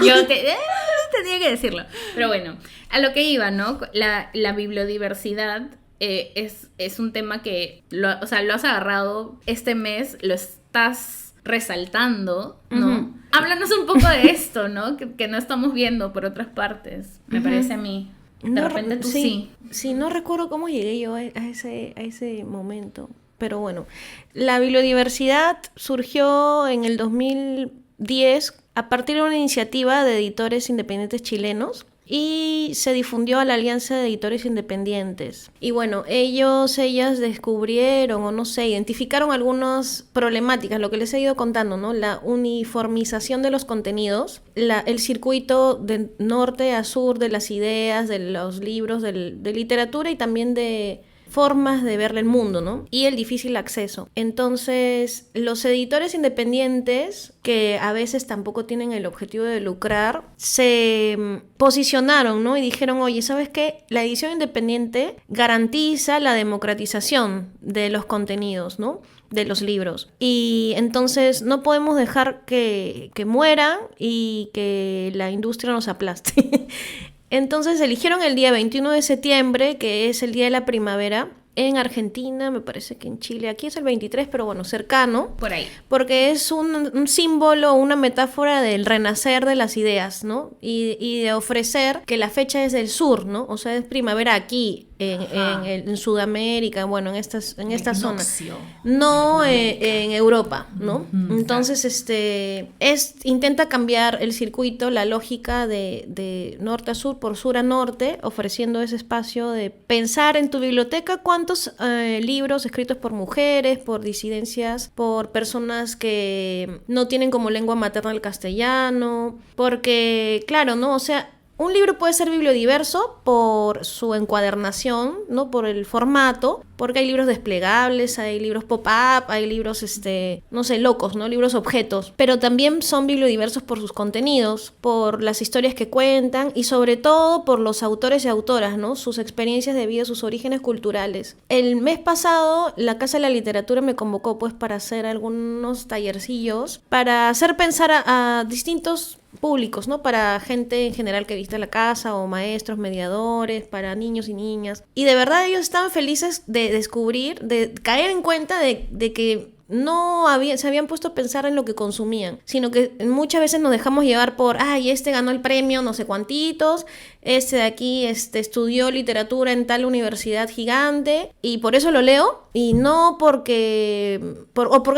Yo tenía que decirlo. Pero bueno, a lo que iba, ¿no? La bibliodiversidad es un tema que lo has agarrado este mes, lo estás resaltando, ¿no? Uh-huh. Háblanos un poco de esto, ¿no? Que no estamos viendo por otras partes, me parece a mí. De repente tú sí. Sí, no recuerdo cómo llegué yo a ese momento. Pero bueno, la bibliodiversidad surgió en el 2010 a partir de una iniciativa de editores independientes chilenos y se difundió a la Alianza de Editores Independientes. Y bueno, ellas descubrieron, o no sé, identificaron algunas problemáticas, lo que les he ido contando, ¿no? La uniformización de los contenidos, el circuito de norte a sur de las ideas, de los libros, de literatura y también de formas de ver el mundo, ¿no? Y el difícil acceso. Entonces, los editores independientes, que a veces tampoco tienen el objetivo de lucrar, se posicionaron, ¿no? Y dijeron, oye, ¿sabes qué? La edición independiente garantiza la democratización de los contenidos, ¿no? De los libros. Y entonces no podemos dejar que mueran y que la industria nos aplaste. Entonces eligieron el día 21 de septiembre, que es el día de la primavera, en Argentina, me parece que en Chile, aquí es el 23, pero bueno, cercano. Por ahí. Porque es un símbolo, una metáfora del renacer de las ideas, ¿no? Y de ofrecer que la fecha es del sur, ¿no? O sea, es primavera aquí, en Sudamérica, bueno, en estas zonas. No en Europa, ¿no? Entonces, intenta cambiar el circuito, la lógica de norte a sur por sur a norte, ofreciendo ese espacio de pensar en tu biblioteca cuántos libros escritos por mujeres, por disidencias, por personas que no tienen como lengua materna el castellano, porque, claro, ¿no? O sea, un libro puede ser bibliodiverso por su encuadernación, ¿no? Por el formato, porque hay libros desplegables, hay libros pop-up, hay libros, no sé, locos, ¿no? Libros objetos. Pero también son bibliodiversos por sus contenidos, por las historias que cuentan y sobre todo por los autores y autoras, ¿no? Sus experiencias de vida, sus orígenes culturales. El mes pasado, la Casa de la Literatura me convocó, pues, para hacer algunos tallercillos, para hacer pensar a distintos públicos, ¿no? Para gente en general que visita la casa, o maestros, mediadores, para niños y niñas. Y de verdad ellos estaban felices de descubrir, de caer en cuenta de que no se habían puesto a pensar en lo que consumían, sino que muchas veces nos dejamos llevar por, ganó el premio no sé cuantitos, de aquí estudió literatura en tal universidad gigante y por eso lo leo, y no porque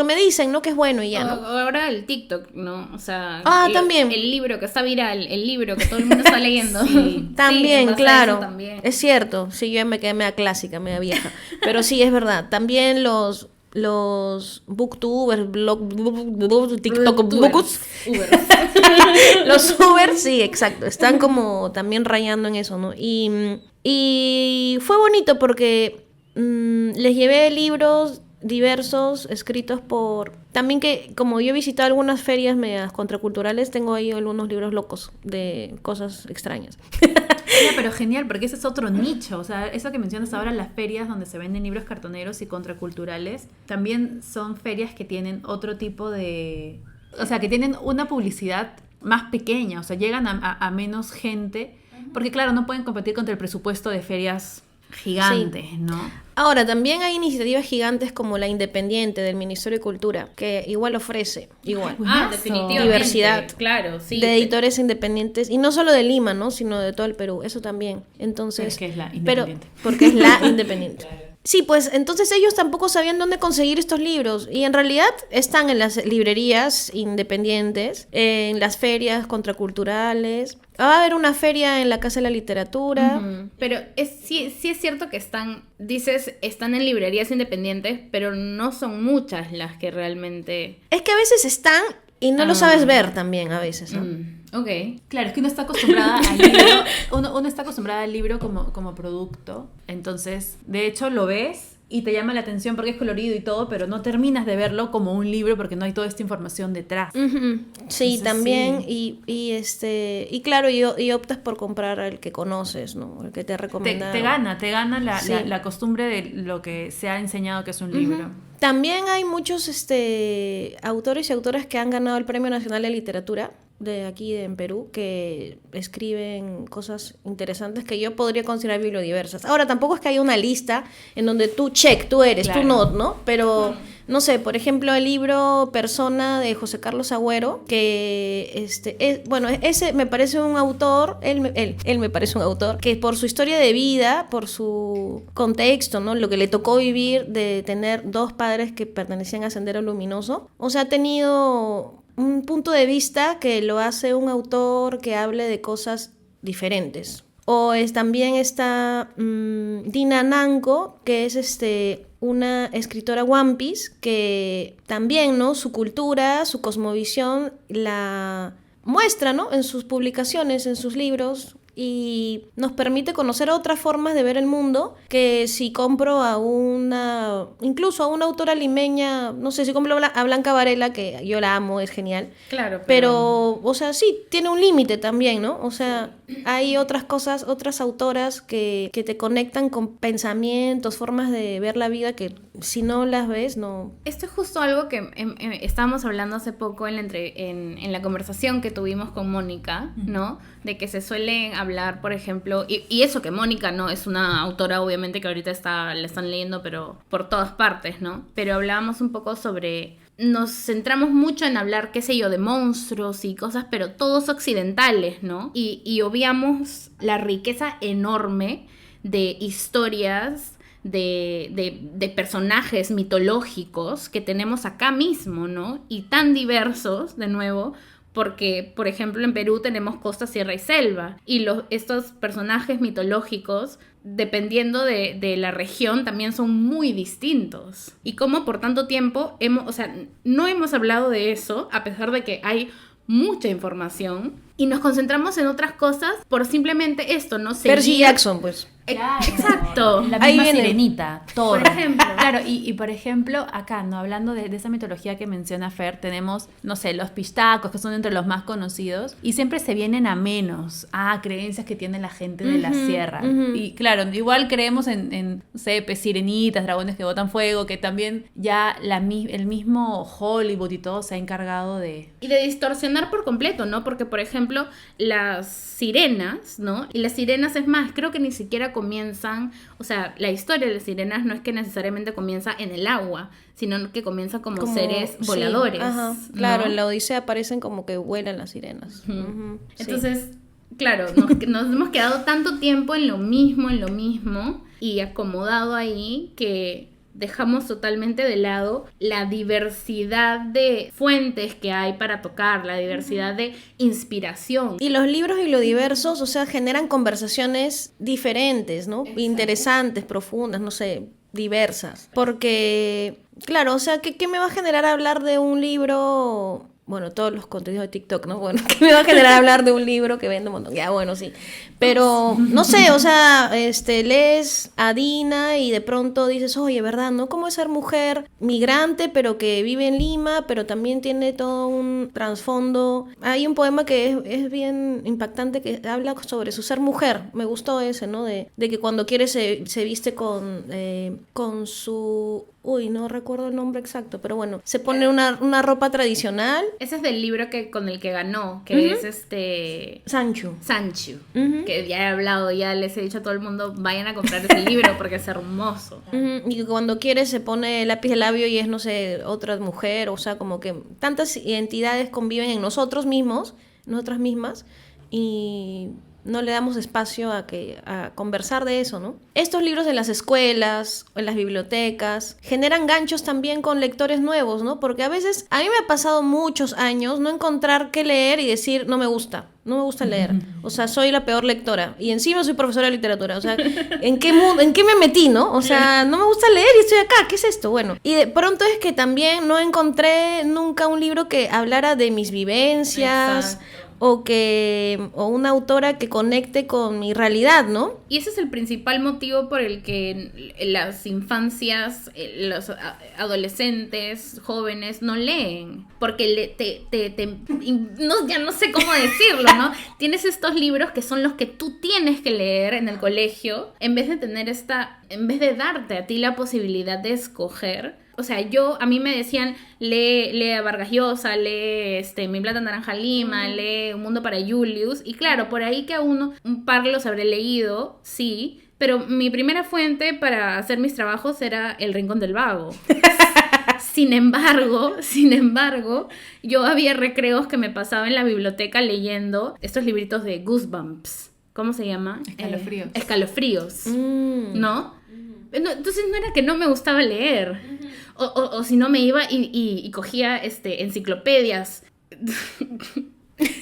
me dicen, ¿no? Que es bueno y ya, ¿no? Ahora el TikTok, ¿no? O sea, también. El libro que está viral, el libro que todo el mundo está leyendo. Sí, también, sí, claro. También. Es cierto, sí, yo me quedé media clásica, media vieja, pero sí, es verdad. También los booktubers, TikTok books, los Ubers, sí, exacto, están como también rayando en eso, ¿no? Y fue bonito porque les llevé libros diversos escritos por... También que, como yo he visitado algunas ferias medias contraculturales, tengo ahí algunos libros locos de cosas extrañas. Pero genial, porque ese es otro nicho. O sea, eso que mencionas ahora, las ferias donde se venden libros cartoneros y contraculturales, también son ferias que tienen otro tipo de... O sea, que tienen una publicidad más pequeña. O sea, llegan a menos gente. Porque, claro, no pueden competir contra el presupuesto de ferias gigantes, sí, ¿no? Ahora, también hay iniciativas gigantes como la Independiente del Ministerio de Cultura, que igual ofrece, definitivamente, diversidad, claro, sí, de editores independientes, y no solo de Lima, ¿no? Sino de todo el Perú, eso también. Entonces, porque es la Independiente. Porque es la Independiente. Sí, pues entonces ellos tampoco sabían dónde conseguir estos libros, y en realidad están en las librerías independientes, en las ferias contraculturales. Va a haber una feria en la Casa de la Literatura. Pero sí es cierto que están en librerías independientes, pero no son muchas las que realmente... Es que a veces están y no lo sabes ver también a veces, ¿no? Ok. Claro, es que uno está acostumbrada al libro, uno está acostumbrada al libro como producto, entonces, de hecho, lo ves y te llama la atención porque es colorido y todo, pero no terminas de verlo como un libro porque no hay toda esta información detrás. Uh-huh. Sí, Entonces, también, sí. y claro, y optas por comprar el que conoces, ¿no? El que te ha recomendado. Te gana Sí. la costumbre de lo que se ha enseñado que es un libro. También hay muchos autores y autoras que han ganado el Premio Nacional de Literatura de aquí en Perú, que escriben cosas interesantes que yo podría considerar bibliodiversas. Ahora, tampoco es que haya una lista en donde tú eres, Claro. tú no, pero no sé, por ejemplo, el libro Persona de José Carlos Agüero, que ese me parece un autor, él me parece un autor que por su historia de vida, por su contexto, ¿no? Lo que le tocó vivir de tener dos padres que pertenecían a Sendero Luminoso, o sea, ha tenido un punto de vista que lo hace un autor que hable de cosas diferentes. O también está Dina Nanko, que es una escritora One Piece, que también, ¿no? Su cultura, su cosmovisión la muestra, ¿no? En sus publicaciones, en sus libros, y nos permite conocer otras formas de ver el mundo que si compro incluso a una autora limeña, no sé, si compro a Blanca Varela, que yo la amo, es genial, Claro, pero o sea, sí, tiene un límite también, ¿no? O sea, hay otras cosas, otras autoras que te conectan con pensamientos, formas de ver la vida que si no las ves, no. Esto es justo algo que estábamos hablando hace poco en la conversación que tuvimos con Mónica, ¿no? De que se suelen hablar, por ejemplo, y eso que Mónica no es una autora, obviamente, que ahorita la están leyendo, pero por todas partes, ¿no? Pero hablábamos un poco sobre... Nos centramos mucho en hablar, qué sé yo, de monstruos y cosas, pero todos occidentales, ¿no? Y obviamos la riqueza enorme de historias, de personajes mitológicos que tenemos acá mismo, ¿no? Y tan diversos, de nuevo, porque, por ejemplo, en Perú tenemos costa, sierra y selva, y estos personajes mitológicos, dependiendo de la región, también son muy distintos. Y como por tanto tiempo no hemos hablado de eso, a pesar de que hay mucha información, y nos concentramos en otras cosas por simplemente esto, ¿no? Percy Jackson, pues. Claro. Exacto. La Ahí misma viene. Sirenita, Thor. Por ejemplo. Claro, y por ejemplo, acá, ¿no? Hablando de esa mitología que menciona Fer, tenemos, no sé, los pistacos, que son entre los más conocidos, y siempre se vienen a menos, creencias que tiene la gente de la sierra. Y claro, igual creemos en no sé, sirenitas, dragones que botan fuego, que también ya el mismo Hollywood y todo se ha encargado de... Y de distorsionar por completo, ¿no? Porque, por ejemplo, las sirenas, ¿no? Y las sirenas, es más, creo que ni siquiera comienzan, o sea, la historia de las sirenas no es que necesariamente comienza en el agua, sino que comienza como seres voladores. Sí, ajá, ¿no? claro, en la Odisea aparecen como que vuelan las sirenas. Ujú. Ujú, sí. Entonces, claro, nos hemos quedado tanto tiempo en lo mismo, y acomodado ahí que dejamos totalmente de lado la diversidad de fuentes que hay para tocar, la diversidad de inspiración. Y los libros bibliodiversos, o sea, generan conversaciones diferentes, ¿no? Exacto. Interesantes, profundas, no sé, diversas. Porque, claro, o sea, ¿qué me va a generar hablar de un libro? Bueno, todos los contenidos de TikTok, ¿no? Bueno, ¿qué me va a generar hablar de un libro que vende un montón? Ya, bueno, sí. Pero, no sé, o sea, lees a Dina y de pronto dices, oye, ¿verdad? ¿No? ¿Cómo es ser mujer migrante, pero que vive en Lima, pero también tiene todo un trasfondo? Hay un poema que es bien impactante que habla sobre su ser mujer. Me gustó ese, ¿no? De que cuando quiere se viste con su... Uy, no recuerdo el nombre exacto, pero bueno, se pone una ropa tradicional. Ese es del libro con el que ganó, que es Sancho. Sancho, Ujú. que ya he hablado, ya les he dicho a todo el mundo, vayan a comprar ese libro porque es hermoso. Ujú, y que cuando quiere se pone lápiz de labio y es, no sé, otra mujer, o sea, como que tantas identidades conviven en nosotros mismos, nosotras mismas, y no le damos espacio a conversar de eso, ¿no? Estos libros en las escuelas, en las bibliotecas, generan ganchos también con lectores nuevos, ¿no? Porque a veces, a mí me ha pasado muchos años no encontrar qué leer y decir, no me gusta leer. O sea, soy la peor lectora. Y encima soy profesora de literatura. O sea, ¿en qué me metí, no? O sea, no me gusta leer y estoy acá. ¿Qué es esto? Bueno. Y de pronto es que también no encontré nunca un libro que hablara de mis vivencias. Exacto. o una autora que conecte con mi realidad, ¿no? Y ese es el principal motivo por el que las infancias, los adolescentes, jóvenes no leen, porque ya no sé cómo decirlo, ¿no? Tienes estos libros que son los que tú tienes que leer en el colegio, en vez de darte a ti la posibilidad de escoger. O sea, a mí me decían, lee a Vargas Llosa, lee Mi Plata Naranja Lima, lee Un Mundo para Julius, y claro, por ahí que a un par los habré leído, sí, pero mi primera fuente para hacer mis trabajos era El Rincón del Vago. Sin embargo, yo había recreos que me pasaba en la biblioteca leyendo estos libritos de Goosebumps. ¿Cómo se llama? Escalofríos. Escalofríos, ¿no? Entonces no era que no me gustaba leer, o si no me iba y cogía enciclopedias,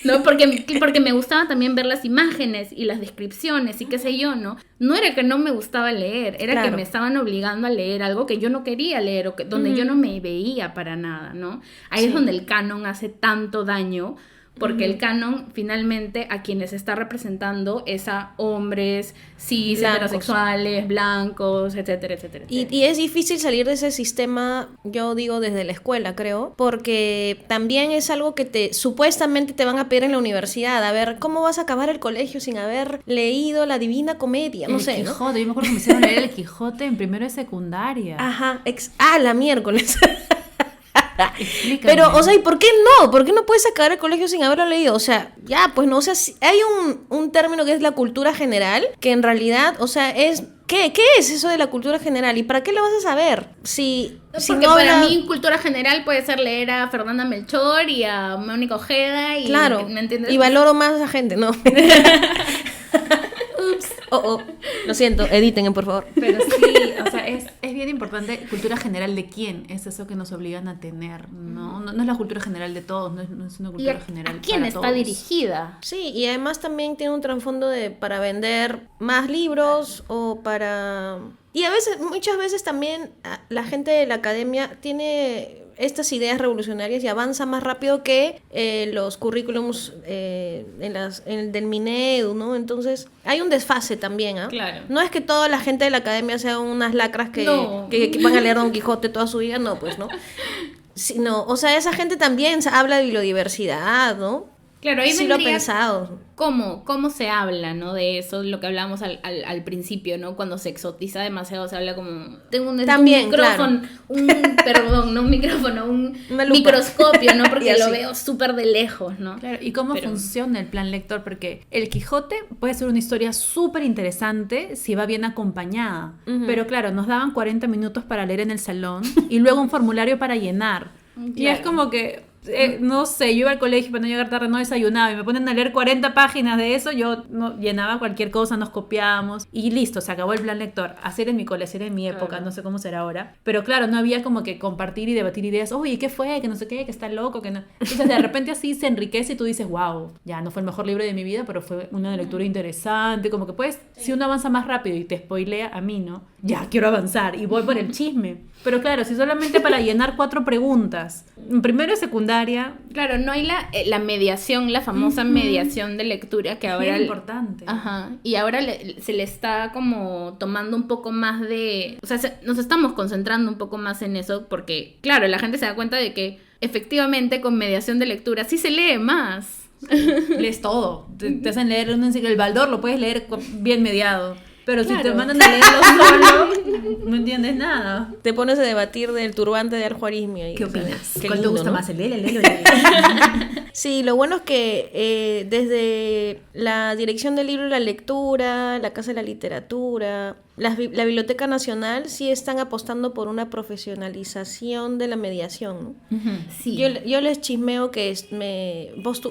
¿no? Porque me gustaba también ver las imágenes y las descripciones y qué sé yo, ¿no? No era que no me gustaba leer, era que me estaban obligando a leer algo que yo no quería leer o donde yo no me veía para nada, ¿no? Ahí es donde el canon hace tanto daño. Porque el canon, finalmente, a quienes está representando es a hombres, cis, heterosexuales, blancos, etcétera, etcétera. Y es difícil salir de ese sistema, yo digo, desde la escuela, creo, porque también es algo que supuestamente te van a pedir en la universidad. A ver, ¿cómo vas a acabar el colegio sin haber leído La Divina Comedia? No sé, El Quijote, yo me acuerdo que me hicieron leer El Quijote en primero de secundaria. Ajá, la miércoles. Explícame. Pero, o sea, ¿y por qué no? ¿Por qué no puedes acabar el colegio sin haberlo leído? O sea, ya, pues no, o sea, hay un término que es la cultura general, que en realidad, o sea, es... ¿Qué es eso de la cultura general? ¿Y para qué lo vas a saber? Porque para mí cultura general puede ser leer a Fernanda Melchor y a Mónica Ojeda y... Claro, ¿me entiendes? Y valoro más a esa gente, ¿no? Ups. Lo siento, editen, por favor. Pero sí, o sea, es bien importante cultura general de quién es eso que nos obligan a tener, ¿no? No es la cultura general de todos, no es una cultura general ¿a quién para está todos. dirigida? Sí, y además también tiene un trasfondo para vender más libros o para... Y muchas veces también la gente de la academia tiene estas ideas revolucionarias y avanza más rápido que los currículums del Minedu, ¿no? Entonces hay un desfase también, ¿ah? Claro. No es que toda la gente de la academia sea unas lacras que van a leer Don Quijote toda su vida, no, pues, ¿no? Sino, o sea, esa gente también habla de biodiversidad, ¿no? Claro, ahí sí lo he pensado. ¿Cómo se habla, ¿no? De eso, lo que hablamos al principio, ¿no? Cuando se exotiza demasiado, se habla como... Tengo un micrófono, claro. un microscopio, ¿no? Porque lo veo súper de lejos, ¿no? Claro, ¿y cómo funciona el plan lector? Porque el Quijote puede ser una historia súper interesante si va bien acompañada. Uh-huh. Pero claro, nos daban 40 minutos para leer en el salón y luego un formulario para llenar. Claro. Y es como que... no sé, yo iba al colegio para no llegar tarde, no desayunaba y me ponen a leer 40 páginas de eso, yo no, llenaba cualquier cosa, nos copiábamos y listo, se acabó el plan lector. Así era en mi colegio, era en mi época, no sé cómo será ahora, pero claro, no había como que compartir y debatir ideas, oye, ¿qué fue? Que no sé qué, que está loco, que no. Entonces de repente así se enriquece y tú dices, wow, ya no fue el mejor libro de mi vida, pero fue una lectura interesante, como que pues, si uno avanza más rápido y te spoilea, a mí, ¿no? Ya, quiero avanzar y voy por el chisme. Pero claro, si solamente para llenar 4 preguntas, en primero y secundaria... Claro, no hay la mediación, la famosa mediación de lectura que ahora... Es importante. Ajá, y ahora se le está como tomando un poco más de... O sea, nos estamos concentrando un poco más en eso porque, claro, la gente se da cuenta de que efectivamente con mediación de lectura sí se lee más. Lees todo, te hacen leer el Baldor, lo puedes leer bien mediado. Pero claro, si te mandan a leerlo solo, no entiendes nada. Te pones a debatir del turbante de Al-Khwarizmi. ¿Qué opinas? Qué ¿Cuál lindo, te gusta ¿no? más? El Sí, lo bueno es que desde la Dirección del Libro y la Lectura, la Casa de la Literatura, la Biblioteca Nacional sí están apostando por una profesionalización de la mediación, ¿no? Uh-huh, sí. Yo les chismeo que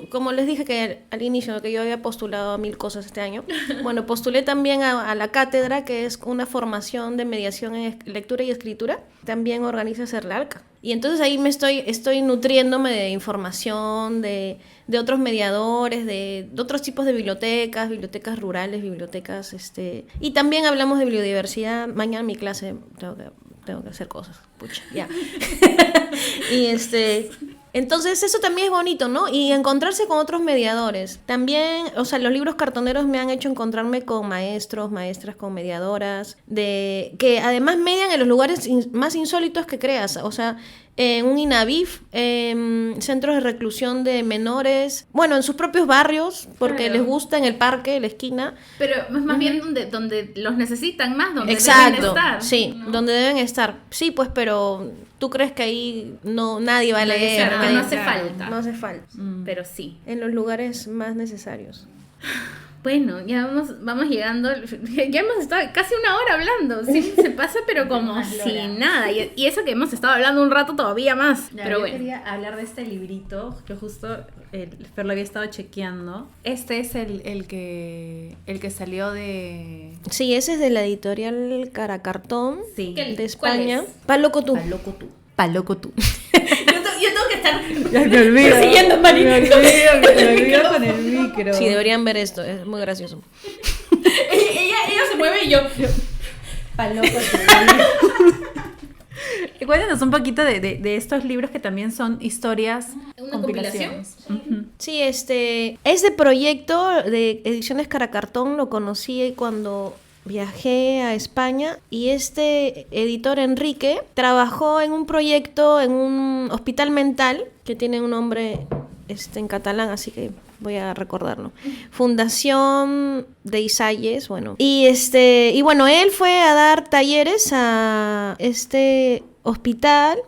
como les dije que al inicio que yo había postulado a 1000 cosas este año, bueno, postulé también a la cátedra, que es una formación de mediación en lectura y escritura, también organiza CERLALCA. Y entonces ahí estoy nutriéndome de información, de otros mediadores, de otros tipos de bibliotecas rurales, bibliotecas, y también hablamos de biodiversidad. Mañana en mi clase tengo que hacer cosas, pucha, ya. Entonces eso también es bonito, ¿no? Y encontrarse con otros mediadores. También, o sea, los libros cartoneros me han hecho encontrarme con maestros, maestras, con mediadoras, que además median en los lugares más insólitos que creas. O sea, en un INAVIF, centros de reclusión de menores, bueno, en sus propios barrios, porque les gusta, en el parque, en la esquina. Pero es más bien donde los necesitan más, donde Exacto, deben estar. Sí, ¿no? Donde deben estar. Sí, pues, pero ¿tú crees que ahí nadie va a leer? Que no hace falta. No hace falta. Pero sí. En los lugares más necesarios. Bueno, ya vamos llegando, ya hemos estado casi una hora hablando, sí, se pasa pero como sin nada, y eso que hemos estado hablando un rato todavía más, Ya, pero yo bueno. quería hablar de este librito que justo Fer lo había estado chequeando. Este es el que salió de... Sí, ese es de la editorial Caracartón, Sí. de España. ¿Cuál es? Paloco tú. Paloco tú. Yo tengo que estar Ya me olvido. persiguiendo a Mari. Me olvido con el micro. Sí, deberían ver esto, es muy gracioso. ella se mueve y yo... Paloco tú. Cuéntanos un poquito de estos libros que también son historias, ¿Una compilaciones. Ujú. Sí, este proyecto de Ediciones Caracartón lo conocí cuando viajé a España, y este editor Enrique trabajó en un proyecto en un hospital mental que tiene un nombre en catalán, así que voy a recordarlo. Fundación de Isalles, bueno. Y bueno, él fue a dar talleres a este hospital,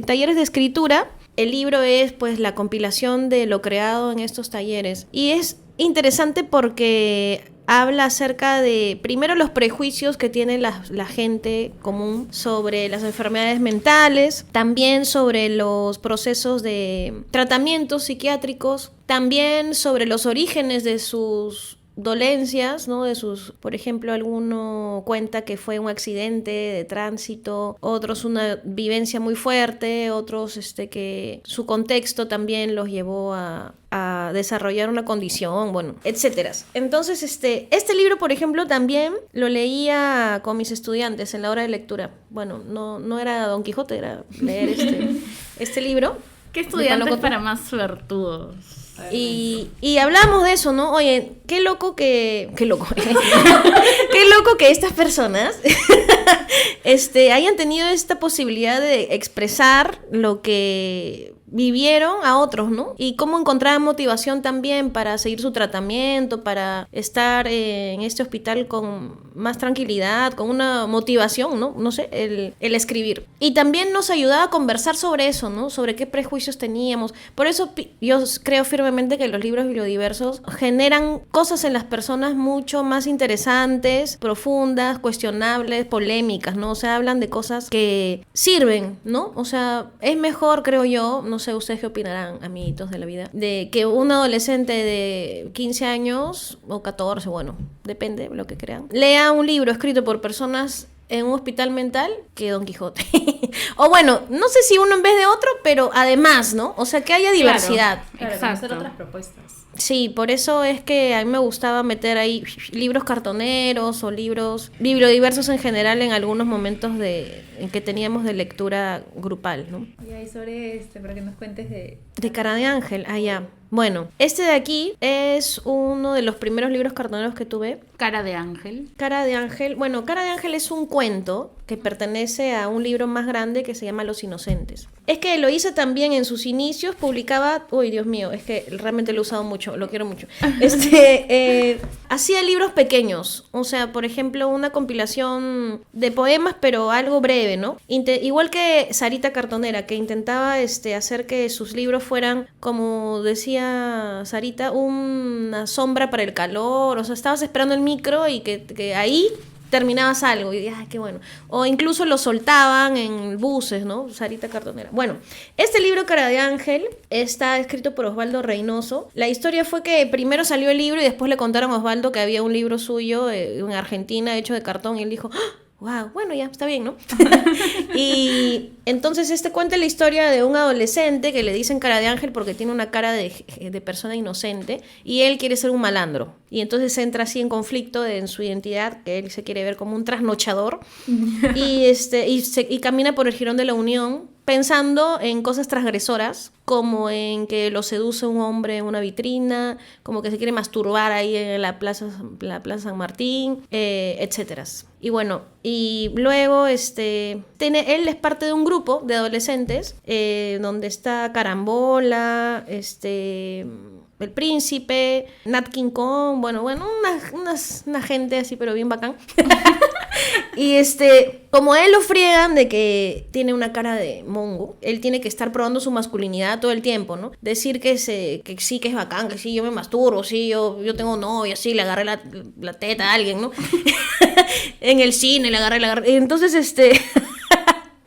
talleres de escritura. El libro es pues la compilación de lo creado en estos talleres. Y es interesante porque habla acerca de, primero, los prejuicios que tiene la gente común sobre las enfermedades mentales, también sobre los procesos de tratamientos psiquiátricos, también sobre los orígenes de sus dolencias, ¿no? Por ejemplo, alguno cuenta que fue un accidente de tránsito, otros una vivencia muy fuerte, otros que su contexto también los llevó a desarrollar una condición, bueno, etcétera. Entonces, este libro, por ejemplo, también lo leía con mis estudiantes en la hora de lectura. Bueno, no era Don Quijote, era leer este libro. ¿Qué estudiantes para más suertudos? Y hablamos de eso, ¿no? Oye, qué loco que qué loco que estas personas hayan tenido esta posibilidad de expresar lo que vivieron a otros, ¿no? Y cómo encontraban motivación también para seguir su tratamiento, para estar en este hospital con más tranquilidad, con una motivación, ¿no? No sé, el escribir. Y también nos ayudaba a conversar sobre eso, ¿no? Sobre qué prejuicios teníamos. Por eso yo creo firmemente que los libros bibliodiversos generan cosas en las personas mucho más interesantes, profundas, cuestionables, polémicas, ¿no? O sea, hablan de cosas que sirven, ¿no? O sea, es mejor, creo yo, no sé ustedes qué opinarán, amiguitos de la vida, de que un adolescente de 15 años o 14, bueno, depende de lo que crean, lea un libro escrito por personas en un hospital mental que Don Quijote. O bueno, no sé si uno en vez de otro, pero además, ¿no? O sea, que haya diversidad. Claro, Exacto. conocer otras propuestas. Sí, por eso es que a mí me gustaba meter ahí libros cartoneros o libros bibliodiversos en general en algunos momentos en que teníamos de lectura grupal, ¿no? Y ahí sobre para que nos cuentes De Cara de Ángel, ya. Bueno, este de aquí es uno de los primeros libros cartoneros que tuve. Cara de Ángel. Cara de Ángel, bueno, Cara de Ángel es un cuento que pertenece a un libro más grande que se llama Los Inocentes. Es que lo hice también en sus inicios, publicaba, uy, Dios mío, es que realmente lo he usado mucho, lo quiero mucho. Hacía libros pequeños, o sea, por ejemplo, una compilación de poemas, pero algo breve, ¿no? Igual que Sarita Cartonera, que intentaba hacer que sus libros fueran, como decía Sarita, una sombra para el calor, o sea, estabas esperando el micro y que ahí terminabas algo y ay, qué bueno. O incluso lo soltaban en buses, ¿no? Sarita Cartonera. Bueno, este libro Cara de Ángel está escrito por Osvaldo Reynoso. La historia fue que primero salió el libro y después le contaron a Osvaldo que había un libro suyo en Argentina hecho de cartón y él dijo, ¡ah! Wow, bueno, ya, está bien, ¿no? Y entonces cuenta la historia de un adolescente que le dicen Cara de Ángel porque tiene una cara de persona inocente y él quiere ser un malandro. Y entonces entra así en conflicto en su identidad, que él se quiere ver como un trasnochador. Y camina por el Jirón de la Unión pensando en cosas transgresoras, como en que lo seduce un hombre en una vitrina, como que se quiere masturbar ahí en la Plaza San Martín, etcétera. Y bueno, y luego él es parte de un grupo de adolescentes, donde está Carambola, el Príncipe, Nat King Kong, bueno, una gente así, pero bien bacán. Y como él lo friegan de que tiene una cara de mongo, él tiene que estar probando su masculinidad todo el tiempo, ¿no? Decir que sí, que es bacán, que sí, yo me masturbo, sí, yo tengo novia, sí, le agarré la teta a alguien, ¿no? En el cine le agarré. Entonces,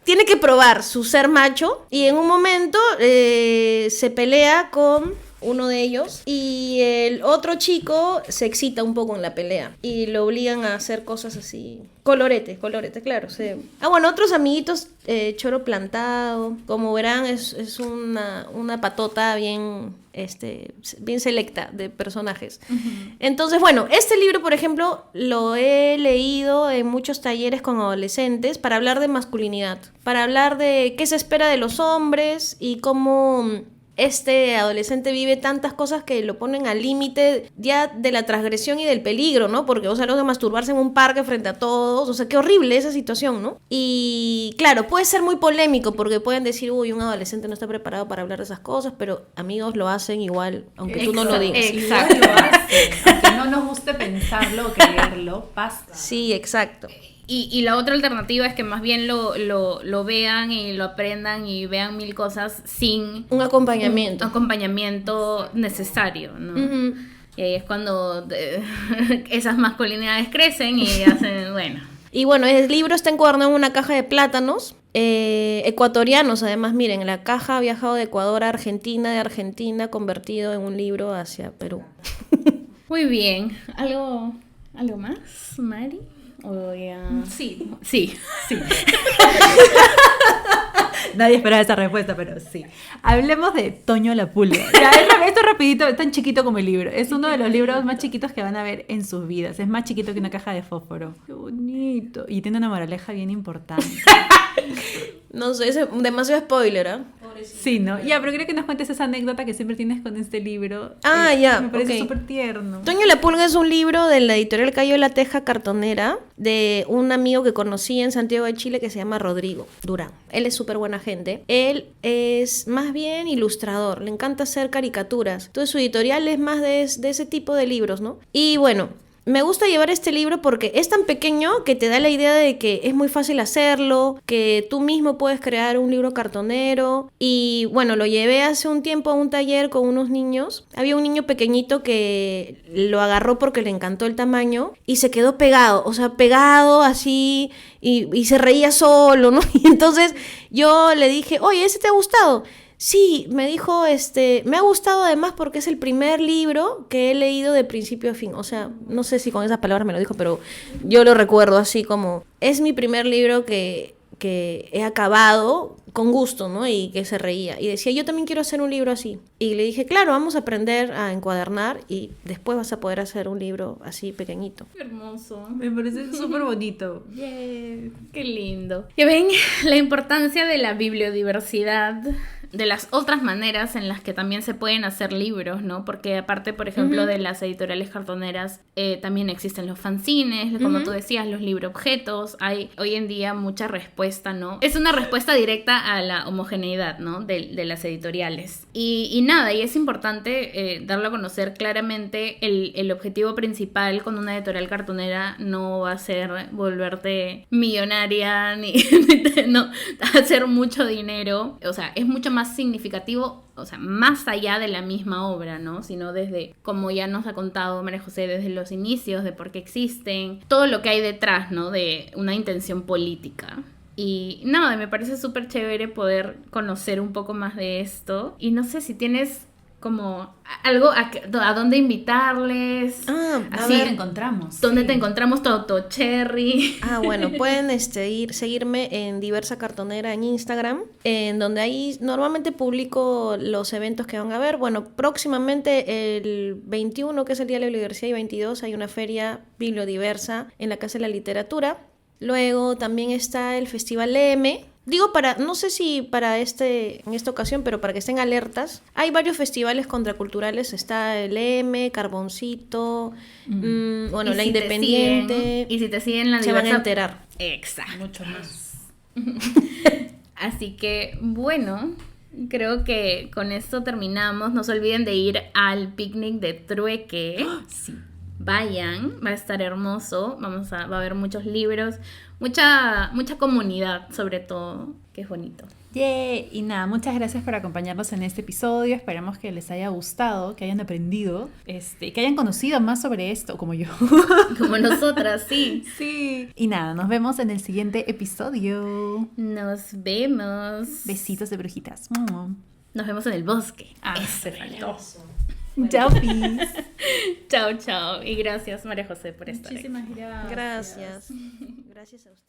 tiene que probar su ser macho y en un momento se pelea con uno de ellos y el otro chico se excita un poco en la pelea y lo obligan a hacer cosas así. Colorete, claro. Sí. Bueno, otros amiguitos, Choro Plantado, como verán, es una patota bien selecta de personajes. Uh-huh. Entonces, bueno, este libro, por ejemplo, lo he leído en muchos talleres con adolescentes para hablar de masculinidad, para hablar de qué se espera de los hombres y cómo adolescente vive tantas cosas que lo ponen al límite ya de la transgresión y del peligro, ¿no? Porque, lo de masturbarse en un parque frente a todos, qué horrible esa situación, ¿no? Y claro, puede ser muy polémico porque pueden decir, uy, un adolescente no está preparado para hablar de esas cosas, pero amigos lo hacen igual, aunque tú no lo digas. Exacto, lo hacen. Aunque no nos guste pensarlo o creerlo, pasa. Sí, exacto. Y la otra alternativa es que más bien lo vean y lo aprendan y vean mil cosas sin un acompañamiento. Un acompañamiento necesario, ¿no? Uh-huh. Y ahí es cuando esas masculinidades crecen y hacen, bueno. Y bueno, el libro está encuadernado en una caja de plátanos ecuatorianos. Además, miren, la caja ha viajado de Ecuador a Argentina, de Argentina convertido en un libro hacia Perú. Muy bien. ¿Algo más, Mari? Sí. Nadie esperaba esa respuesta, pero sí. Hablemos de Toño la Pulga. Ya, esto es rapidito, es tan chiquito como el libro. Es uno de los libros más chiquitos que van a ver en sus vidas. Es más chiquito que una caja de fósforo. Qué bonito. Y tiene una moraleja bien importante. No sé, es demasiado spoiler, ¿eh? Sí, ¿no? Ya, pero creo que nos cuentes esa anécdota que siempre tienes con este libro. Ya. Me parece súper tierno. Toño la Pulga es un libro de la editorial Cayo de la Teja Cartonera, de un amigo que conocí en Santiago de Chile que se llama Rodrigo Durán. Él es súper buena gente. Él es más bien ilustrador, le encanta hacer caricaturas. Entonces su editorial es más de ese tipo de libros, ¿no? Y bueno, me gusta llevar este libro porque es tan pequeño que te da la idea de que es muy fácil hacerlo, que tú mismo puedes crear un libro cartonero. Y bueno, lo llevé hace un tiempo a un taller con unos niños. Había un niño pequeñito que lo agarró porque le encantó el tamaño y se quedó pegado así y se reía solo, ¿no? Y entonces yo le dije, oye, ¿ese te ha gustado? Sí, me dijo, me ha gustado además porque es el primer libro que he leído de principio a fin. O sea, no sé si con esas palabras me lo dijo, pero yo lo recuerdo así como, es mi primer libro que he acabado con gusto, ¿no? Y que se reía. Y decía, yo también quiero hacer un libro así. Y le dije, claro, vamos a aprender a encuadernar y después vas a poder hacer un libro así pequeñito. Qué hermoso. Me parece súper bonito. Yeah, qué lindo. Ya ven la importancia de la bibliodiversidad, de las otras maneras en las que también se pueden hacer libros, ¿no? Porque aparte, por ejemplo, de las editoriales cartoneras, también existen los fanzines, como tú decías, los libro-objetos. Hay hoy en día mucha respuesta, ¿no? Es una respuesta directa a la homogeneidad, ¿no? De las editoriales. Y nada, y es importante darlo a conocer claramente. El objetivo principal con una editorial cartonera no va a ser volverte millonaria ni no, hacer mucho dinero. O sea, es mucho más significativo, o sea, más allá de la misma obra, ¿no? Sino desde, como ya nos ha contado María José, desde los inicios, de por qué existen, todo lo que hay detrás, ¿no? De una intención política. Y nada, me parece súper chévere poder conocer un poco más de esto. Y no sé si tienes como algo a dónde invitarles. Así te encontramos. ¿Dónde te encontramos, Toto Cherry? Bueno, pueden seguirme en Diversa Cartonera en Instagram, en donde ahí normalmente publico los eventos que van a haber. Bueno, próximamente el 21, que es el Día de la Biodiversidad, y 22 hay una feria bibliodiversa en la Casa de la Literatura. Luego también está el Festival M, Digo no sé si para en esta ocasión, pero para que estén alertas, hay varios festivales contraculturales, está el M, Carboncito, bueno, Y La si te Independiente, siguen- y si te siguen la se van a diversa- enterar. Exacto. Mucho más. Así que, bueno, creo que con esto terminamos. No se olviden de ir al picnic de Trueque. Sí. Vayan, va a estar hermoso. Va a haber muchos libros, mucha comunidad, sobre todo, que es bonito. Yay. Y nada, muchas gracias por acompañarnos en este episodio. Esperamos que les haya gustado, que hayan aprendido, que hayan conocido más sobre esto, como yo. Como nosotras, sí. Sí. Y nada, nos vemos en el siguiente episodio. Nos vemos. Besitos de brujitas. Nos vemos en el bosque. Se faltó. Chao, peace. Chao, chao. Y gracias, María José, por estar aquí. Muchísimas gracias. Gracias. Gracias a ustedes.